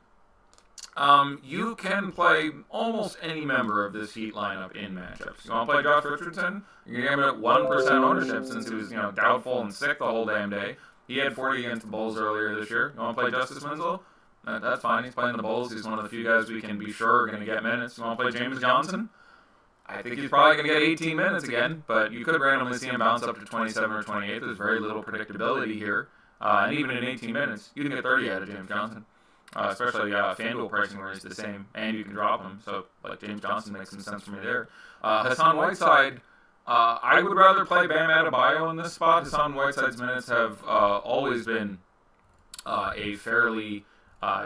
You can play almost any member of this Heat lineup in matchups. You want to play Josh Richardson? You can get him at 1% ownership since he was, doubtful and sick the whole damn day. He had 40 against the Bulls earlier this year. You want to play Justice Winslow? That's fine. He's playing the Bulls. He's one of the few guys we can be sure are going to get minutes. You want to play James Johnson? I think he's probably going to get 18 minutes again, but you could randomly see him bounce up to 27 or 28. There's very little predictability here. And even in 18 minutes, you can get 30 out of James Johnson. Especially FanDuel pricing where he's the same, and you can drop him. So, James Johnson makes some sense for me there. Hassan Whiteside, I would rather play Bam Adebayo in this spot. Hassan Whiteside's minutes have always been a fairly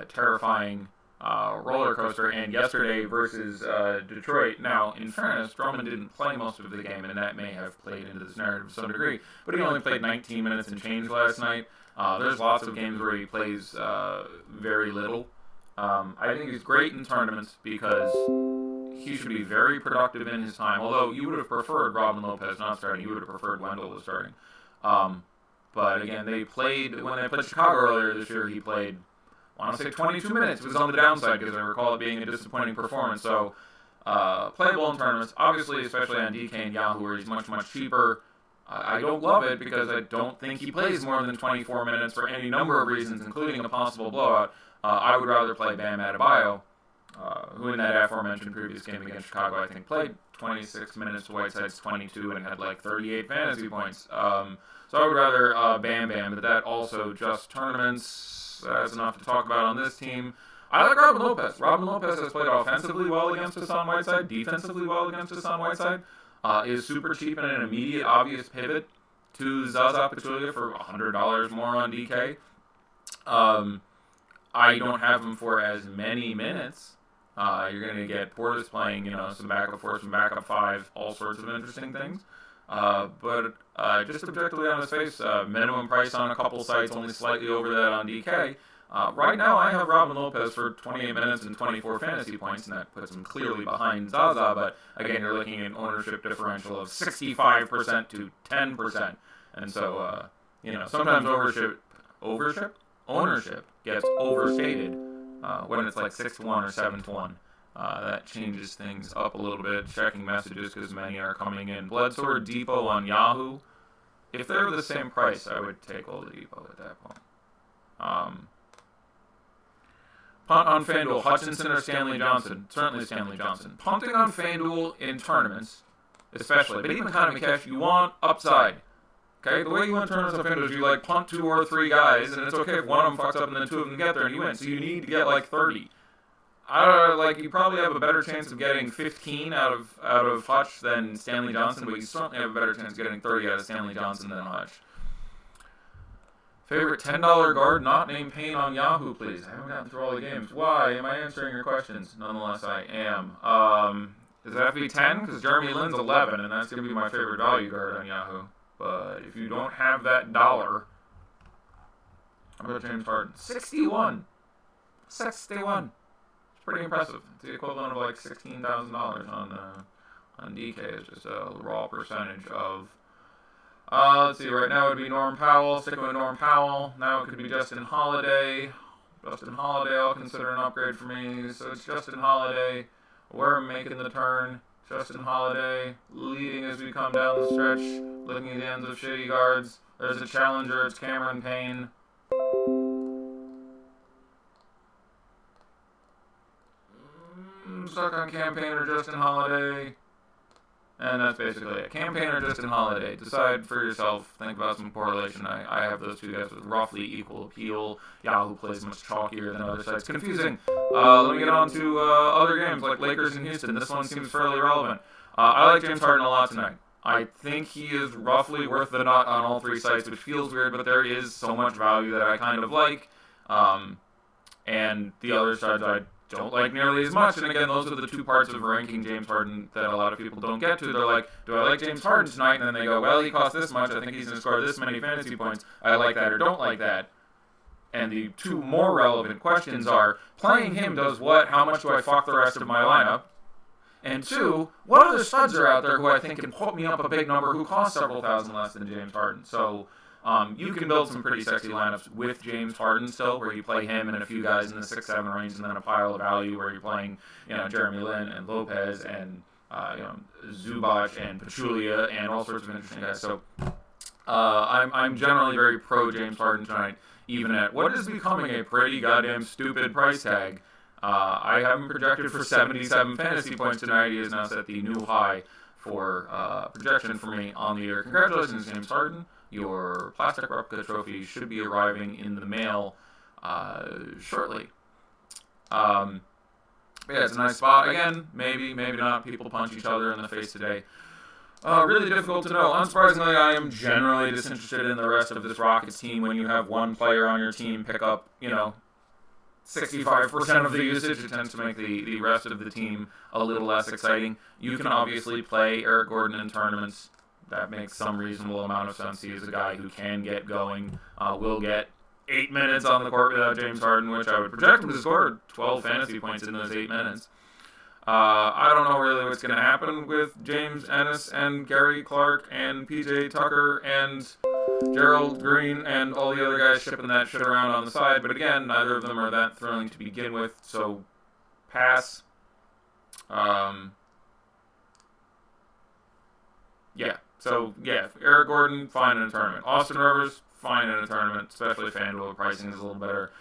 terrifying roller coaster. And yesterday versus Detroit. Now, in fairness, Drummond didn't play most of the game, and that may have played into this narrative to some degree. But he only played 19 minutes and change last night. There's lots of games where he plays very little. I think he's great in tournaments because he should be very productive in his time. Although you would have preferred Robin Lopez not starting, you would have preferred Wendell was starting. But again, when they played Chicago earlier this year, he played, I want to say 22 minutes. It was on the downside because I recall it being a disappointing performance. So playable in tournaments, obviously, especially on DK and Yahoo, where he's much, much cheaper. I don't love it because I don't think he plays more than 24 minutes for any number of reasons, including a possible blowout. I would rather play Bam Adebayo, who in that aforementioned previous game against Chicago, I think, played 26 minutes to Whiteside's 22 and had like 38 fantasy points. So I would rather Bam Bam, but that also just tournaments. That's enough to talk about on this team. I like Robin Lopez. Robin Lopez has played offensively well against Hassan Whiteside, defensively well against Hassan Whiteside. Is super cheap and an immediate, obvious pivot to Zaza Pachulia for $100 more on DK. I don't have him for as many minutes. You're going to get Portis playing, some backup 4, some backup 5, all sorts of interesting things. But just objectively on his face, minimum price on a couple sites, only slightly over that on DK. Right now, I have Robin Lopez for 28 minutes and 24 fantasy points, and that puts him clearly behind Zaza. But again, you're looking at an ownership differential of 65% to 10%. And so, sometimes ownership gets overstated when it's like 6-1 or 7-1. That changes things up a little bit. Checking messages because many are coming in. Bledsoe or Depot on Yahoo. If they were the same price, I would take Oladipo at that point. Punt on FanDuel, Hutchinson or Stanley Johnson? Certainly Stanley Johnson. Punting on FanDuel in tournaments, especially, but even kind of cash, you want upside. Okay, the way you win tournaments on FanDuel is you punt 2 or 3 guys, and it's okay if one of them fucks up and then 2 of them get there and you win. So you need to get 30. You probably have a better chance of getting 15 out of Hutch than Stanley Johnson, but you certainly have a better chance of getting 30 out of Stanley Johnson than Hutch. Favorite $10 guard not named Payne on Yahoo, please. I haven't gotten through all the games. Why am I answering your questions? Nonetheless, I am. Does it have to be 10? Because Jeremy Lin's 11, and that's going to be my favorite value guard on Yahoo. But if you don't have that dollar, how about James Harden? 61. 61. It's pretty impressive. It's the equivalent of $16,000 on DK. It's just a raw percentage of... let's see, right now it would be Norm Powell, sticking with Norm Powell. Now it could be Justin Holiday. Justin Holiday I'll consider an upgrade for me. So it's Justin Holiday. We're making the turn. Justin Holiday leading as we come down the stretch, looking at the ends of shitty guards. There's a challenger, it's Cameron Payne. Stuck on Cam Payne or Justin Holiday. And that's basically it. Campaign or Justin Holiday. Decide for yourself. Think about some correlation. I have those two guys with roughly equal appeal. Yahoo plays much chalkier than other sites. Confusing. Let me get on to other games like Lakers and Houston. This one seems fairly relevant. I like James Harden a lot tonight. I think he is roughly worth the nut on all 3 sites, which feels weird, but there is so much value that I kind of like. And the other sides I don't like nearly as much. And again, those are the 2 parts of ranking James Harden that a lot of people don't get to. They're like, do I like James Harden tonight? And then they go, well, he costs this much. I think he's going to score this many fantasy points. I like that or don't like that. And the 2 more relevant questions are, playing him does what? How much do I fuck the rest of my lineup? And 2, what other studs are out there who I think can put me up a big number who cost several thousand less than James Harden? So you can build some pretty sexy lineups with James Harden still, where you play him and a few guys in the 6-7 range, and then a pile of value where you're playing, Jeremy Lin and Lopez and Zubac and Pachulia and all sorts of interesting guys. So I'm generally very pro James Harden tonight, even at what is becoming a pretty goddamn stupid price tag. I have him projected for 77 fantasy points tonight. He has now set the new high for projection for me on the year. Congratulations, James Harden. Your plastic replica trophy should be arriving in the mail shortly. Yeah, it's a nice spot. Again, maybe not. People punch each other in the face today. Really difficult to know. Unsurprisingly, I am generally disinterested in the rest of this Rockets team when you have one player on your team pick up, 65% of the usage. It tends to make the rest of the team a little less exciting. You can obviously play Eric Gordon in tournaments. That makes some reasonable amount of sense. He is a guy who can get going, will get 8 minutes on the court without James Harden, which I would project him to score 12 fantasy points in those 8 minutes. I don't know really what's going to happen with James Ennis and Gary Clark and PJ Tucker and Gerald Green and all the other guys shipping that shit around on the side. But again, neither of them are that thrilling to begin with, so pass. Eric Gordon, fine in a tournament. Austin Rivers, fine in a tournament, especially FanDuel pricing is a little better.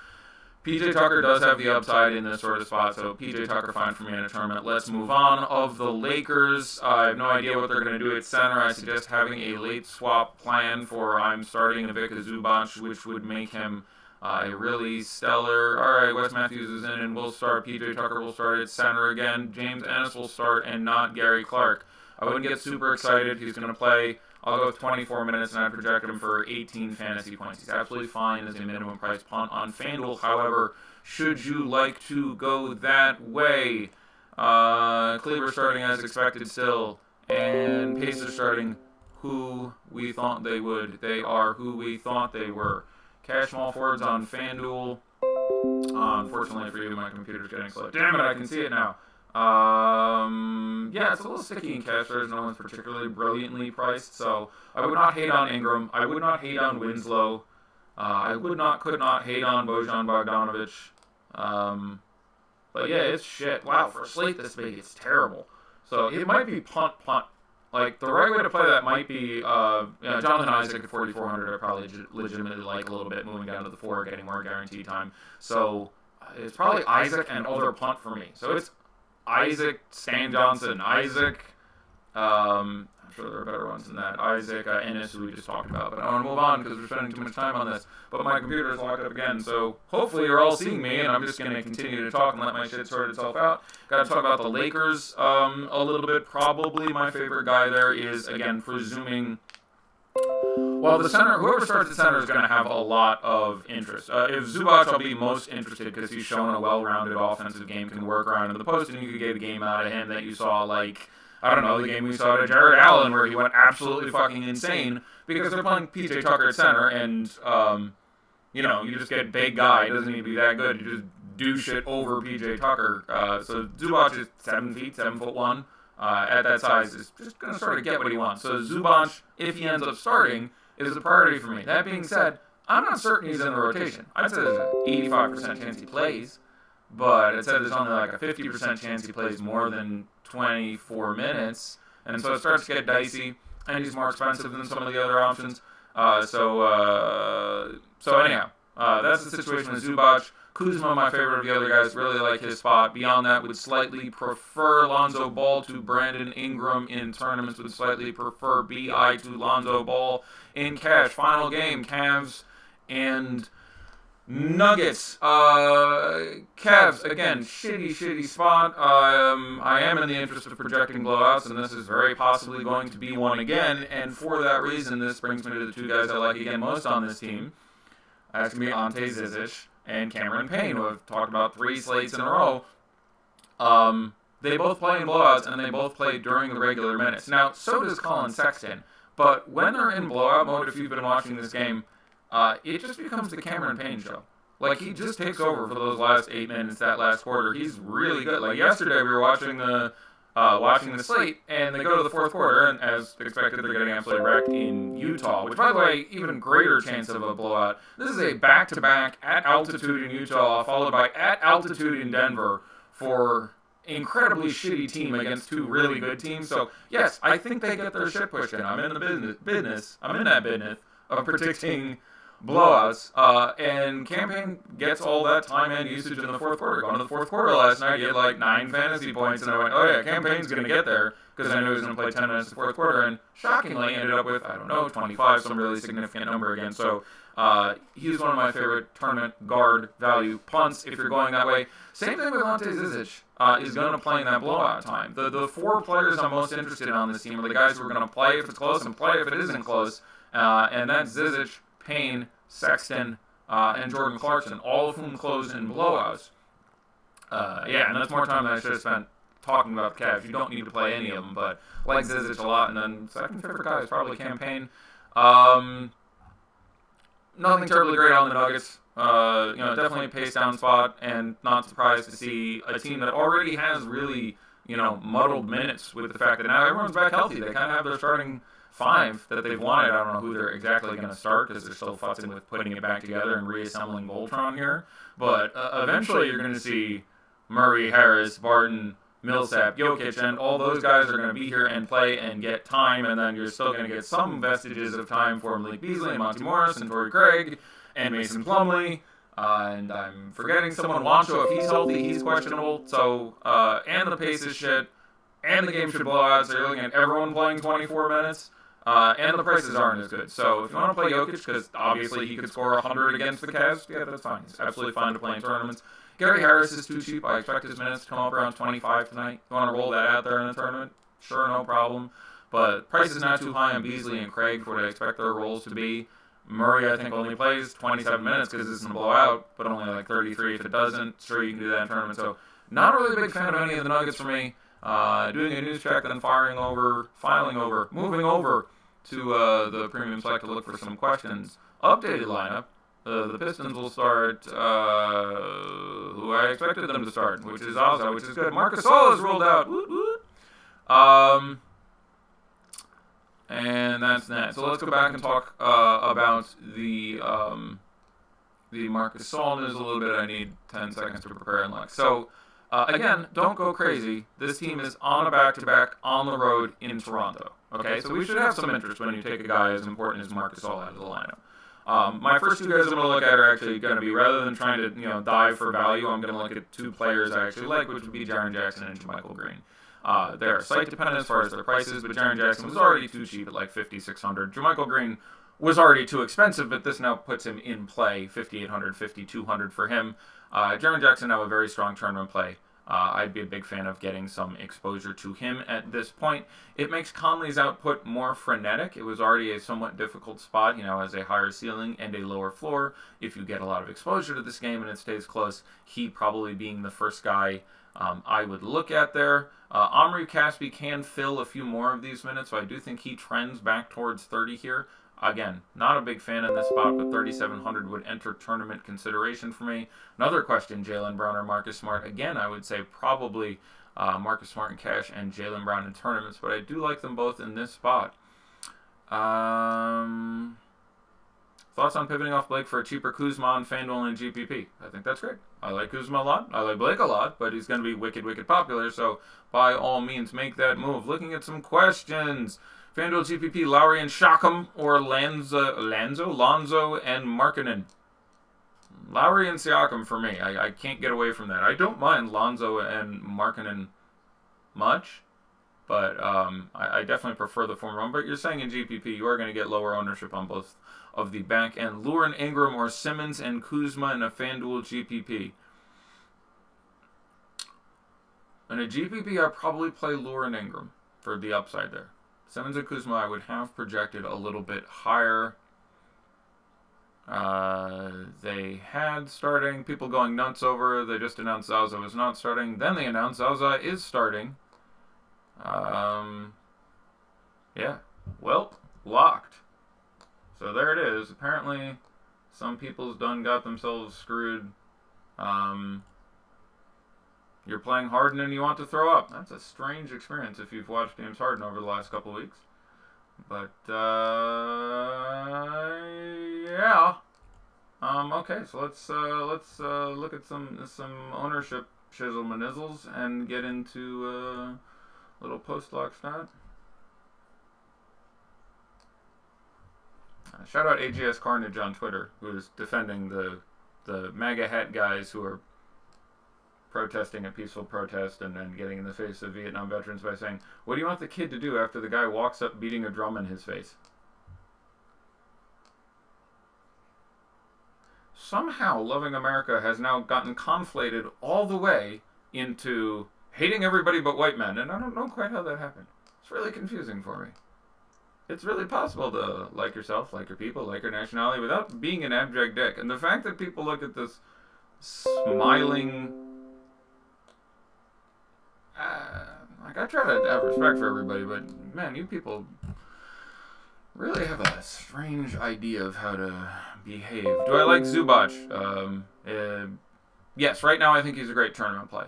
PJ Tucker does have the upside in this sort of spot, so PJ Tucker fine for me in a tournament. Let's move on. Of the Lakers, I have no idea what they're going to do at center. I suggest having a late swap plan for I'm starting Ivica Zubac, which would make him a really stellar. All right, Wes Matthews is in and will start. PJ Tucker will start at center again. James Ennis will start and not Gary Clark. I wouldn't get super excited. He's going to play. I'll go with 24 minutes, and I project him for 18 fantasy points. He's absolutely fine as a minimum price punt on FanDuel. However, should you like to go that way, Cleaver starting as expected still, and Pacers starting who we thought they would. They are who we thought they were. Cash small forwards on FanDuel. Unfortunately for you, my computer's getting slow. Damn it, I can see it now. It's a little sticky in cash. There's no one's particularly brilliantly priced, so I would not hate on Ingram. I would not hate on Winslow. Could not hate on Bojan Bogdanovic. But yeah, it's shit. Wow, for a slate this big, it's terrible. So it might be punt. Like, the right way to play that might be, Jonathan Isaac at 4,400 I probably legitimately like a little bit, moving down to the 4, getting more guaranteed time. So it's probably Isaac and other punt for me. So it's Isaac, Stan Johnson, Isaac, I'm sure there are better ones than that, Isaac, Ennis, who we just talked about, but I want to move on because we're spending too much time on this, but my computer is locked up again, so hopefully you're all seeing me, and I'm just going to continue to talk and let my shit sort itself out. Got to talk about the Lakers a little bit. Probably my favorite guy there is, again, presuming... Well, the center, whoever starts at center is going to have a lot of interest. If Zubac, I'll be most interested because he's shown a well-rounded offensive game, can work around in the post, and you could get a game out of him that you saw, like, I don't know, the game we saw to Jared Allen where he went absolutely fucking insane because they're playing PJ Tucker at center, and, you just get big guy. It doesn't need to be that good. You just do shit over PJ Tucker. So Zubac is 7'1". At that size, is just going to sort of get what he wants. So Zubac, if he ends up starting, is a priority for me. That being said, I'm not certain he's in the rotation. I'd say there's an 85% chance he plays, but it said there's only like a 50% chance he plays more than 24 minutes, and so it starts to get dicey, and he's more expensive than some of the other options. So anyhow, that's the situation with Zubac. Kuzma, my favorite of the other guys, really like his spot. Beyond that, would slightly prefer Lonzo Ball to Brandon Ingram in tournaments, would slightly prefer B.I. to Lonzo Ball in cash. Final game, Cavs and Nuggets. Cavs, again, shitty spot. I am in the interest of projecting blowouts, and this is very possibly going to be one again, and for that reason, this brings me to the two guys I like again most on this team. That's going to be Ante Zizic and Cameron Payne, who have talked about 3 slates in a row. They both play in blowouts, and they both play during the regular minutes. Now, so does Colin Sexton, but when they're in blowout mode, if you've been watching this game, it just becomes the Cameron Payne show. Like, he just takes over for those last 8 minutes, that last quarter. He's really good. Like, yesterday we were watching the slate, and they go to the fourth quarter, and as expected, they're getting absolutely wrecked in Utah, which, by the way, even greater chance of a blowout. This is a back-to-back at altitude in Utah, followed by at altitude in Denver for incredibly shitty team against 2 really good teams. So, yes, I think they get their shit pushed in. I'm in the business. I'm in that business of predicting blowouts, and Campaign gets all that time and usage in the fourth quarter. Going to the fourth quarter last night, he had like 9 fantasy points, and I went, oh yeah, Campaign's going to get there, because I knew he was going to play 10 minutes in the fourth quarter, and shockingly ended up with, 25, some really significant number again. So he's one of my favorite tournament guard value punts if you're going that way. Same thing with Ante Zizic, is going to play in that blowout time. The 4 players I'm most interested in on this team are the guys who are going to play if it's close and play if it isn't close, and that's Zizic, Payne, Sexton, and Jordan Clarkson, all of whom closed in blowouts. And that's more time than I should have spent talking about the Cavs. You don't need to play any of them, but like Zizic a lot, and then second favorite guy is probably Campaign. Nothing terribly great on the Nuggets. Definitely a pace down spot, and not surprised to see a team that already has really, muddled minutes with the fact that now everyone's back healthy. They kind of have their starting five that they've wanted. I don't know who they're exactly going to start because they're still futzing with putting it back together and reassembling Voltron here. But eventually you're going to see Murray, Harris, Barton, Millsap, Jokic, and all those guys are going to be here and play and get time, and then you're still going to get some vestiges of time for Malik Beasley and Monty Morris and Torrey Craig and Mason Plumlee. And I'm forgetting someone, Wancho, if he's healthy, he's questionable. So, and the pace is shit, and the game should blow out, so you're looking at everyone playing 24 minutes, and the prices aren't as good. So if you want to play Jokic, because obviously he could score 100 against the Cavs, yeah, that's fine. It's absolutely fine to play in tournaments. Gary Harris is too cheap. I expect his minutes to come up around 25 tonight. You want to roll that out there in a tournament? Sure, no problem. But price is not too high on Beasley and Craig for what I expect their roles to be. Murray, I think, only plays 27 minutes because it's going to blow out, but only like 33 if it doesn't. Sure, you can do that in tournament. So not really a big fan of any of the Nuggets for me. Doing a news check, then moving over to the Premium Select to look for some questions. Updated lineup. The Pistons will start who I expected them to start, which is Zaza, which is good. Marc Gasol is ruled out. Woot, woot. And that's that. So let's go back and talk about the Marc Gasol news a little bit. I need 10 seconds to prepare and Lex. So again, don't go crazy. This team is on a back-to-back on the road in Toronto. Okay, so we should have some interest when you take a guy as important as Marc Gasol out of the lineup. My first two guys I'm going to look at are actually going to be, rather than trying to dive for value, I'm going to look at two players I actually like, which would be Jaren Jackson and JaMychal Green. They're site dependent as far as their prices, but Jaren Jackson was already too cheap at like $5,600. JaMychal Green was already too expensive, but this now puts him in play, $5,800, $5,200 for him. Jaren Jackson now a very strong tournament play. I'd be a big fan of getting some exposure to him at this point. It makes Conley's output more frenetic. It was already a somewhat difficult spot, has a higher ceiling and a lower floor. If you get a lot of exposure to this game and it stays close, he probably being the first guy I would look at there. Omri Caspi can fill a few more of these minutes, so I do think he trends back towards 30 here. Again, not a big fan in this spot, but 3,700 would enter tournament consideration for me. Another question, Jaylen Brown or Marcus Smart. Again, I would say probably Marcus Smart in cash and Jaylen Brown in tournaments, but I do like them both in this spot. Thoughts on pivoting off Blake for a cheaper Kuzma on FanDuel and GPP? I think that's great. I like Kuzma a lot. I like Blake a lot, but he's going to be wicked, wicked popular, so by all means, make that move. Looking at some questions. FanDuel GPP, Lowry and Siakam, or Lonzo and Markkanen. Lowry and Siakam for me. I can't get away from that. I don't mind Lonzo and Markkanen much, but I definitely prefer the former one. But you're saying in GPP, you are going to get lower ownership on both of the back end. Lure and Ingram or Simmons and Kuzma in a FanDuel GPP. In a GPP, I'd probably play Lure and Ingram for the upside there. Simmons and Kuzma I would have projected a little bit higher. They had starting, people going nuts over. They just announced Zaza was not starting. Then they announced Zaza is starting. Yeah, well, locked. So there it is. Apparently, some people's done got themselves screwed. You're playing Harden and you want to throw up. That's a strange experience if you've watched James Harden over the last couple of weeks. But, yeah. Okay, so let's look at some ownership shizzle manizzles and get into a little post-lock stat. Shout out AGS Carnage on Twitter, who is defending the MAGA hat guys who are protesting a peaceful protest and then getting in the face of Vietnam veterans by saying, what do you want the kid to do after the guy walks up beating a drum in his face? Somehow Loving America has now gotten conflated all the way into hating everybody but white men, and I don't know quite how that happened. It's really confusing for me. it's really possible to like yourself, like your people, like your nationality without being an abject dick. And the fact that people look at this smiling, like I try to have respect for everybody, but man, you people really have a strange idea of how to behave. Do I like Zubac? Yes, right now I think he's a great tournament play.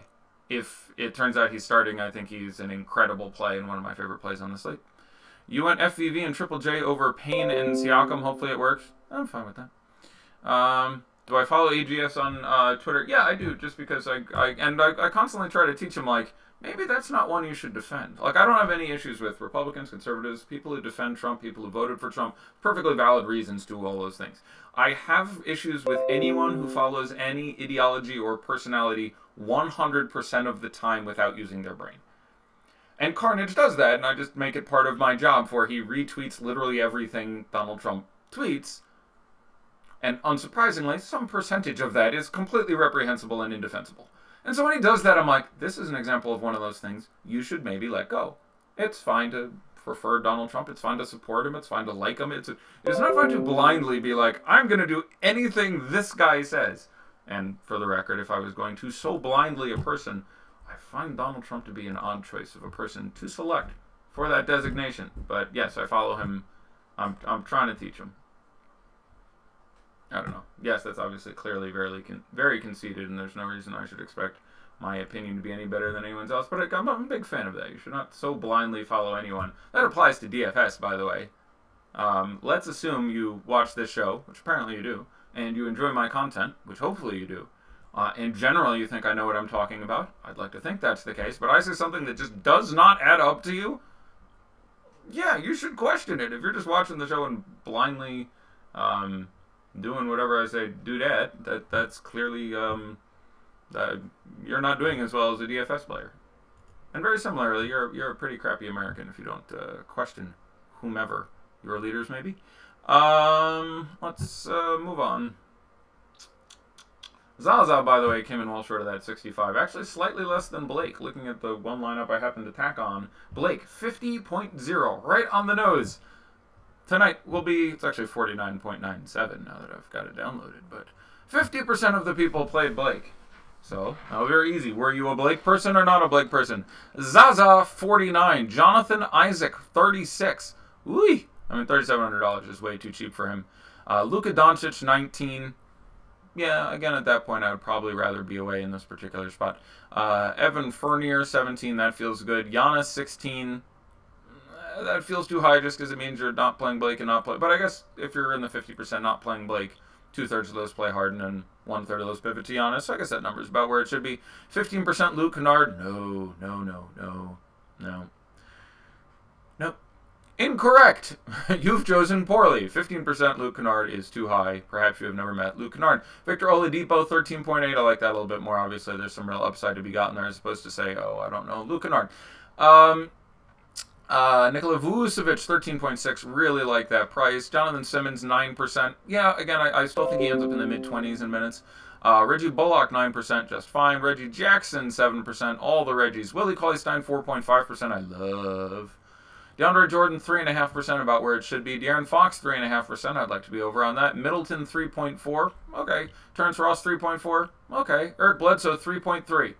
If it turns out he's starting, I think he's an incredible play and one of my favorite plays on the slate. You went FVV and Triple J over Payne and Siakam. Hopefully it works. I'm fine with that. Do I follow EGS on Twitter? Yeah, I do, just because I constantly try to teach him, like, maybe that's not one you should defend. Like, I don't have any issues with Republicans, conservatives, people who defend Trump, people who voted for Trump. Perfectly valid reasons to all those things. I have issues with anyone who follows any ideology or personality 100% of the time without using their brain. And Carnage does that, and I just make it part of my job, for he retweets literally everything Donald Trump tweets. And unsurprisingly, some percentage of that is completely reprehensible and indefensible. And so when he does that, I'm like, this is an example of one of those things you should maybe let go. It's fine to prefer Donald Trump. It's fine to support him. It's fine to like him. It's not fine to blindly be like, I'm going to do anything this guy says. And for the record, if I was going to so blindly a person, I find Donald Trump to be an odd choice of a person to select for that designation. But yes, I follow him. I'm trying to teach him. I don't know. Yes, that's obviously clearly very conceited, and there's no reason I should expect my opinion to be any better than anyone's else. But I'm a big fan of that. You should not so blindly follow anyone. That applies to DFS, by the way. Let's assume you watch this show, which apparently you do, and you enjoy my content, which hopefully you do. In general, you think I know what I'm talking about. I'd like to think that's the case, but I say something that just does not add up to you. Yeah, you should question it. If you're just watching the show and blindly doing whatever I say, do that's clearly that you're not doing as well as a DFS player. And very similarly, you're a pretty crappy American if you don't question whomever your leaders may be. Let's move on. Zaza, by the way, came in well short of that 65. Actually, slightly less than Blake. Looking at the one lineup I happened to tack on, Blake 50.0, right on the nose. Tonight will be, it's actually 49.97 now that I've got it downloaded, but 50% of the people played Blake. So, very easy. Were you a Blake person or not a Blake person? Zaza, 49. Jonathan Isaac, 36. Ooh, I mean, $3,700 is way too cheap for him. Luka Doncic, 19. Yeah, again, at that point, I would probably rather be away in this particular spot. Evan Fournier, 17. That feels good. Giannis, 16. That feels too high just because it means you're not playing Blake and not play. But I guess if you're in the 50% not playing Blake, 2/3 of those play Harden and 1/3 of those pivot to Giannis. So I guess that number is about where it should be. 15% Luke Kennard. No. Nope. Incorrect. You've chosen poorly. 15% Luke Kennard is too high. Perhaps you have never met Luke Kennard. Victor Oladipo, 13.8. I like that a little bit more. Obviously, there's some real upside to be gotten there as opposed to say, oh, I don't know, Luke Kennard. Nikola Vucevic, 13.6. Really like that price. Jonathan Simmons, 9%. Yeah, again, I still think he ends up in the mid-20s in minutes. Reggie Bullock, 9%, just fine. Reggie Jackson, 7%. All the Reggies. Willie Cauley-Stein, 4.5%. I love. DeAndre Jordan, 3.5%, about where it should be. De'Aaron Fox, 3.5%. I'd like to be over on that. Middleton, 3.4. Okay. Terrence Ross, 3.4. Okay. Eric Bledsoe, 3.3.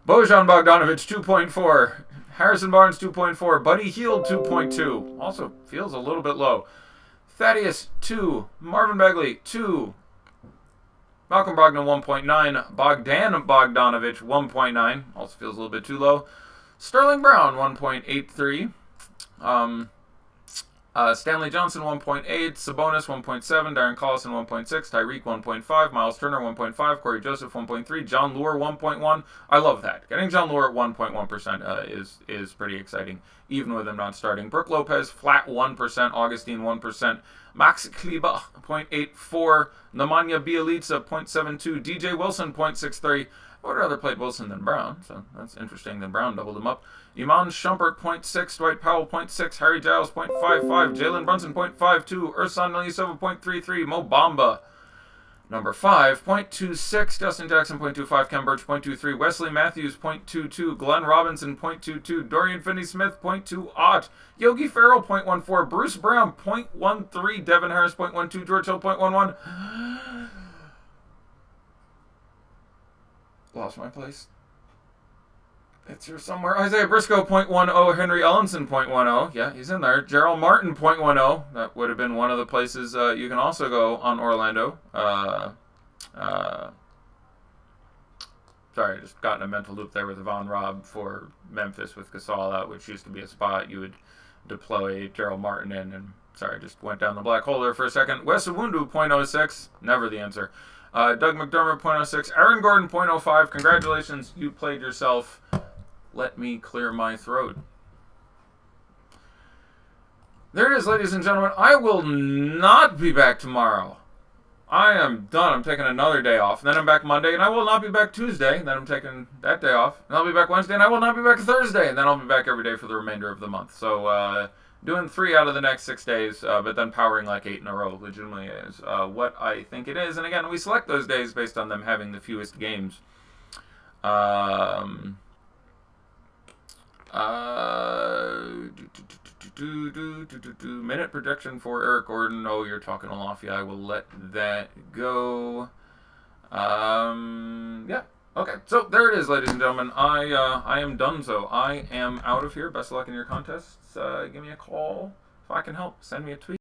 Bojan Bogdanovic, 2.4. Harrison Barnes, 2.4. Buddy Hield, 2.2. Also feels a little bit low. Thaddeus, 2. Marvin Bagley, 2. Malcolm Brogdon, 1.9. Bogdan Bogdanovic, 1.9. Also feels a little bit too low. Sterling Brown, 1.83. Stanley Johnson, 1.8. Sabonis, 1.7. Darren Collison, 1.6. Tyreek, 1.5. Miles Turner, 1.5. Corey Joseph, 1.3. John Lure, 1.1. I love that. Getting John Lure at 1.1% is pretty exciting, even with him not starting. Brook Lopez, flat 1%. Augustine, 1%. Max Kleber, 0.84. Nemanja Bjelica, 0.72. DJ Wilson, 0.63. I would rather played Wilson than Brown, so that's interesting that Brown doubled him up. Iman Shumpert, 0.6. Dwight Powell, 0.6. Harry Giles, 0.55. Jalen Brunson, 0.52. Ersan Ilyasova, 0.33. Mo Bamba, Number 5, 0.26, Justin Jackson, 0.25, Ken Birch, 0.23, Wesley Matthews, 0.22, Glenn Robinson, 0.22, Dorian Finney-Smith, 0.20, Yogi Ferrell, 0.14, Bruce Brown, 0.13, Devin Harris, 0.12, George Hill, 0.11. Lost my place. It's here somewhere. Isaiah Briscoe, 0.10. Henry Ellenson, 0.10. Yeah, he's in there. Gerald Martin, 0.10. That would have been one of the places you can also go on Orlando. Sorry, I just got in a mental loop there with Von Robb for Memphis with Gasol out, which used to be a spot you would deploy Gerald Martin in. And sorry, just went down the black hole there for a second. Wes Iwundu, 0.06. Never the answer. Doug McDermott, 0.06. Aaron Gordon, 0.05. Congratulations, you played yourself. Let me clear my throat. There it is, ladies and gentlemen. I will not be back tomorrow. I am done. I'm taking another day off. Then I'm back Monday, and I will not be back Tuesday. Then I'm taking that day off. And I'll be back Wednesday, and I will not be back Thursday. And then I'll be back every day for the remainder of the month. So, doing 3 out of the next 6 days, but then powering like 8 in a row legitimately is what I think it is. And again, we select those days based on them having the fewest games. Minute projection for Eric Gordon. Oh, you're talking Olafia. I will let that go. Yeah. Okay. So there it is, ladies and gentlemen. I am done. So I am out of here. Best of luck in your contests. Give me a call if I can help. Send me a tweet.